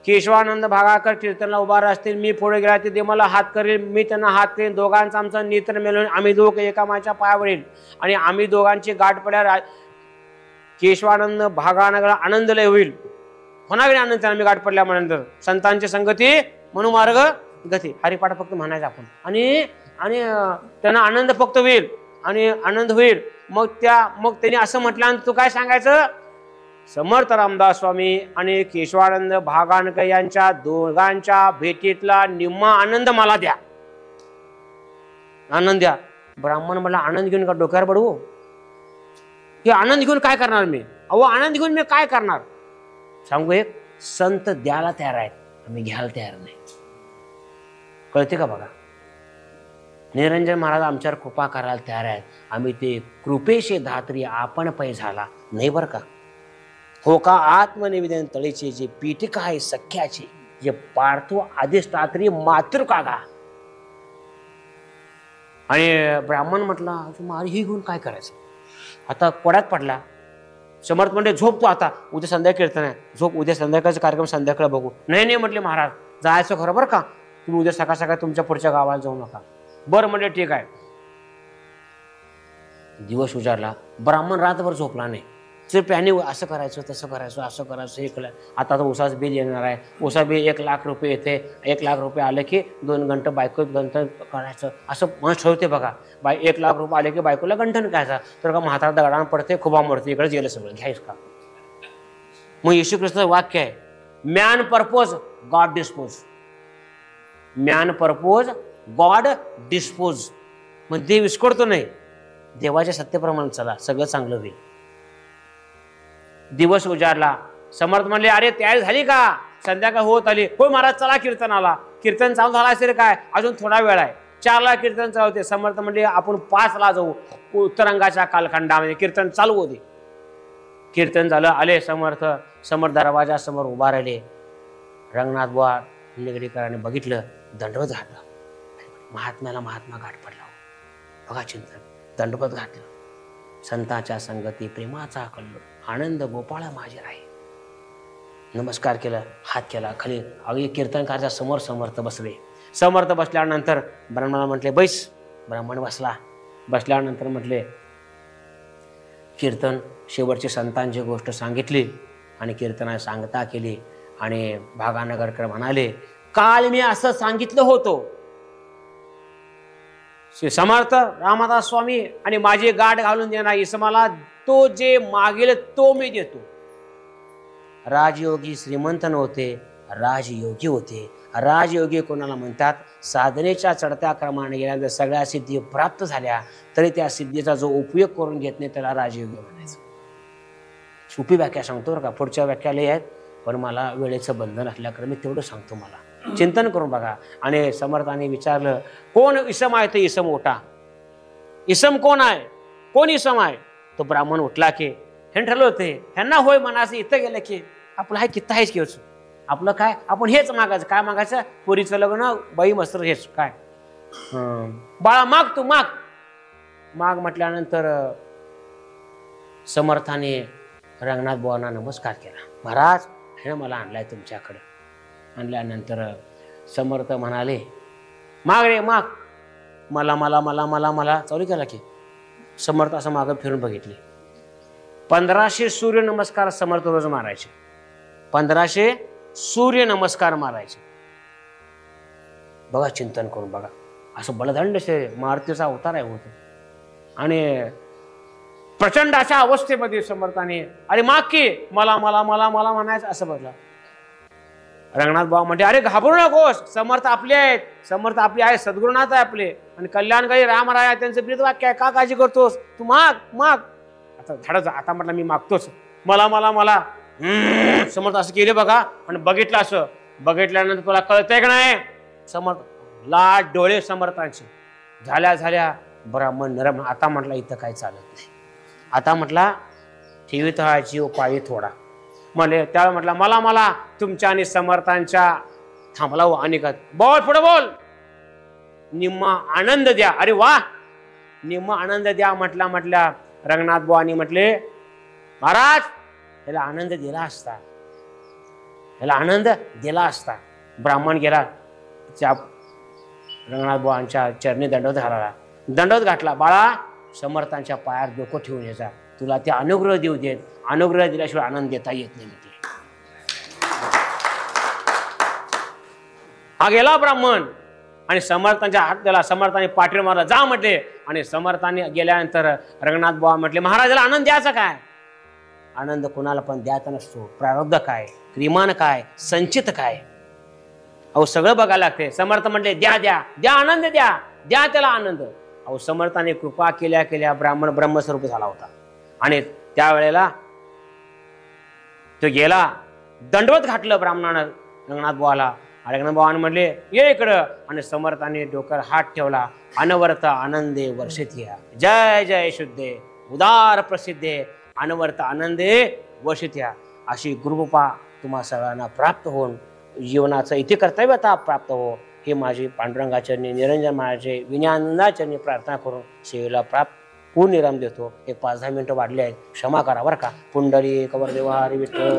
केशवानंद भागाकर कीर्तनला उभा असतील, मी पुढे गेला ते मला हात करेल, मी त्यांना हात करेन, दोघांचा आमचा नेत्र मिळून आम्ही दोघ एका माझ्या पायावर येईल, आणि आम्ही दोघांची गाठ पडल्यावर केशवानंद भागानगर आनंदलय होईल. होणार आनंद आम्ही गाठ पडल्यानंतर. संतांची संगती म्हणून मार्ग गती. हरिपाठ फक्त म्हणायचं आपण, आणि आणि त्यांना आनंद फक्त होईल आणि आनंद होईल. मग त्यांनी असं म्हटल्यानंतर तू काय सांगायचं? समर्थ रामदास स्वामी आणि केशवानंद भागानकर यांच्या दोघांच्या भेटीतला निम्मा आनंद मला द्या, आनंद द्या. ब्राह्मण मला आनंद घेऊन का डोक्यावर पडवू? हे आनंद घेऊन काय करणार मी? अहो आनंद घेऊन मी काय करणार? सांगू, एक संत द्यायला तयार आहेत, आम्ही घ्यायला तयार नाही. कळते का? बघा, निरंजन महाराज आमच्यावर कृपा करायला तयार आहेत, आम्ही ते कृपेशे धात्री आपण पै झाला नाही बरं का. हो का आत्मनिवेदन तळीचे जे पीठिका आहे सख्याचे, जे पार्थो अधिष्ठात्री मातृ कागा. आणि ब्राह्मण म्हटला मारी ही घेऊन काय करायचं? आता कोड्यात पडला. समर्थ म्हणजे झोप तू आता, उद्या संध्याकाळी कीर्तन आहे, झोप, उद्या संध्याकाळचा कार्यक्रम संध्याकाळी बघू. नाही नाही म्हटले महाराज, जायचं खरं बरं का, तुम्ही उद्या सकाळ सकाळी तुमच्या पुढच्या गावाला जाऊ नका. बरं म्हणजे ठीक आहे. दिवस उजाडला. ब्राह्मण रातभर झोपला नाही. तर त्याने असं करायचं तसं करायचं असं करायचं हे केलं. आता तर उसाच बिल येणार आहे, उसा बिल 1 लाख रुपये येते. 1 लाख रुपये आले की 2 घंटे बायको गंठन करायचं असं मन ठेवते बघा. 1 लाख रुपये आले की बायकोला गंठन करायचा. तर का म्हातारा दगडानं पडते, खुबा मोडते, इकडे गेलं सगळं, घ्यायच का? मग येशू ख्रिस्ताचं वाक्य आहे, man purpose God dispose. Man purpose God dispose. मग देव विस्कळतो नाही, देवाच्या सत्यप्रमाणे चला, सगळं चांगलं होईल. दिवस उजाडला. समर्थ म्हणले अरे तयारी झाली का? संध्याकाळ होत आली. हो महाराज चला कीर्तनाला. कीर्तन चालू झाला असेल काय? अजून थोडा वेळ आहे. 4ला कीर्तन चालू होते. समर्थ म्हणले आपण 5ला जाऊ, उत्तरंगाच्या कालखंडामध्ये कीर्तन चालू होते. कीर्तन झालं. आले समर्थ. समर्थ दरवाजा समोर उभा राहिले. रंगनाथ बुवा निगडीकरांनी बघितलं, दंडवत घातलं. महात्म्याला महात्मा गाठ पडला. बघा चिंतन, दंडवत घातलं. संतांच्या संगती प्रेमाचा कल्लोळ आनंद गोपाळ माझे राही. नमस्कार केला, हात केला खाली. अगदी कीर्तनकारच्या समोर समर्थ बसले. समर्थ बसल्यानंतर ब्राह्मणाला म्हटले बैस. ब्राह्मण बसला. बसल्यानंतर म्हटले कीर्तन शेवटची संतांची गोष्ट सांगितली आणि कीर्तना सांगता केली. आणि भागानगरकर म्हणाले काल मी असं सांगितलं होतं, श्री समर्थ रामदास स्वामी आणि माझी गाठ घालून देणार इसमाला तो जे मागेल तो मी देतो. राजयोगी श्रीमंत नव्हते, राजयोगी होते. राजयोगी कोणाला म्हणतात, साधनेच्या चढत्या क्रमाने गेल्यानंतर सगळ्या सिद्धी प्राप्त झाल्या तरी त्या सिद्धीचा जो उपयोग करून घेत नाही त्याला राजयोगी म्हणायचं. सोपी व्याख्या सांगतो बरं का, पुढच्या व्याख्याला आहेत, पण मला वेळेचं बंधन असल्याकडे मी तेवढं सांगतो. मला चिंतन करून बघा. आणि समर्थाने विचारलं कोण इसम आहे? ते इसम ओटा. इसम कोण आहे? कोण इसम आहे? तो ब्राह्मण उठला की हे ठरलं होते ह्यांना होय म्हणायचं. इथं गेलं की आपलं हाय कित्ता आहेच की आपलं काय, आपण हेच मागायचं. काय मागायचं? पोरीचं लग्न, बाई मस्तर, हेच काय. बाळा माग, तू माग. माग म्हटल्यानंतर समर्थाने रंगनाथ बुवांना नमस्कार केला. महाराज हे मला आणलाय तुमच्याकडे. आणल्यानंतर समर्थ म्हणाले माग रे माग. मला मला मला मला मला चालू केला की समर्थ असं मागं फिरून बघितले. 1500 सूर्य नमस्कार समर्थ रोज मारायचे. 1500 सूर्य नमस्कार मारायचे. बघा, चिंतन करून बघा. असं बलदंड मारुतीचा अवतार आहे होतो. आणि प्रचंड अशा अवस्थेमध्ये समर्थाने अरे माग की मला मला मला मला म्हणायचं असं बघला. रंगनाथ बाबा म्हणते अरे घाबरू नकोस, समर्थ आपले आहेत, समर्थ आपले आहेत, सद्गुरुनाथ आहे आपले आणि कल्याणकारी रामराया त्यांचं प्रीत वाक्य आहे. का काळजी करतोस? तू माग माग. आता धाडच. आता म्हटलं मी मागतोच. मला मला मला समर्थ असं केले बघा. आणि बघितलं. असं बघितल्यानंतर तुला कळतंय का नाही? समर्थ लाट डोळे समर्थांचे झाल्या झाल्या. ब्राह्मण नरम. आता म्हटलं इथं काय चालत नाही. आता म्हटला ठेवीत हा जीव पायी थोडा. म्हणे त्यावेळी म्हटलं मला मला तुमच्या आणि समर्थांच्या थांबला आणि बोल पुढे बोल. निम्मा आनंद द्या. अरे वा, निम्मा आनंद द्या म्हटल्या रंगनाथ बुवांनी म्हटले महाराज याला आनंद दिला असता, याला आनंद दिला असता. ब्राह्मण गेला त्या रंगनाथ बुवांच्या चरणी दंडवत घालाला. दंडवत घातला. बाळा समर्थांच्या पायावर डोकं ठेवून यायचा, तुला ते अनुग्रह देऊ देत. अनुग्रह दिल्याशिवाय आनंद देता येत नाही म्हटले. हा गेला ब्राह्मण आणि समर्थांच्या हात दिला. समर्थाने पाठीवर मारला. जा म्हटले. आणि समर्थाने गेल्यानंतर रंगनाथ बुवा म्हटले महाराजाला आनंद द्यायचा काय? आनंद कोणाला पण द्यायचा नसतो. प्रारब्ध काय, क्रिमान काय, संचित काय, अहो सगळं बघायला लागते. समर्थ म्हटले द्या द्या द्या आनंद द्या द्या त्याला आनंद. अहो समर्थाने कृपा केल्या केल्या ब्राह्मण ब्रह्मस्वरूप झाला होता. आणि त्यावेळेला तो गेला. दंडवत घातलं ब्राह्मणानं रंगनाथ बुवाला. रंगनाथ बुवाने म्हटले ये इकडं. आणि समर्थाने डोक्यावर हात ठेवला. अनवर्त आनंदे वर्षित्या. जय जय शुद्धे उदार प्रसिद्धे अनवर्त आनंदे वर्षित्या. अशी गुरुकृपा तुम्हा सगळ्यांना प्राप्त होऊन जीवनाचं इथे कर्तव्यता प्राप्त हो, हे माझी पांडुरंगाचरणी निरंजन महाराजांचे विनयानंदाचरणी प्रार्थना करून सेवेला प्राप्त पूर्ण विराम देतो. एक 5-10 मिनिटं वाढले आहेत, क्षमा करा बरं का. पुंडलिक वरदेव हरी विठ्ठल.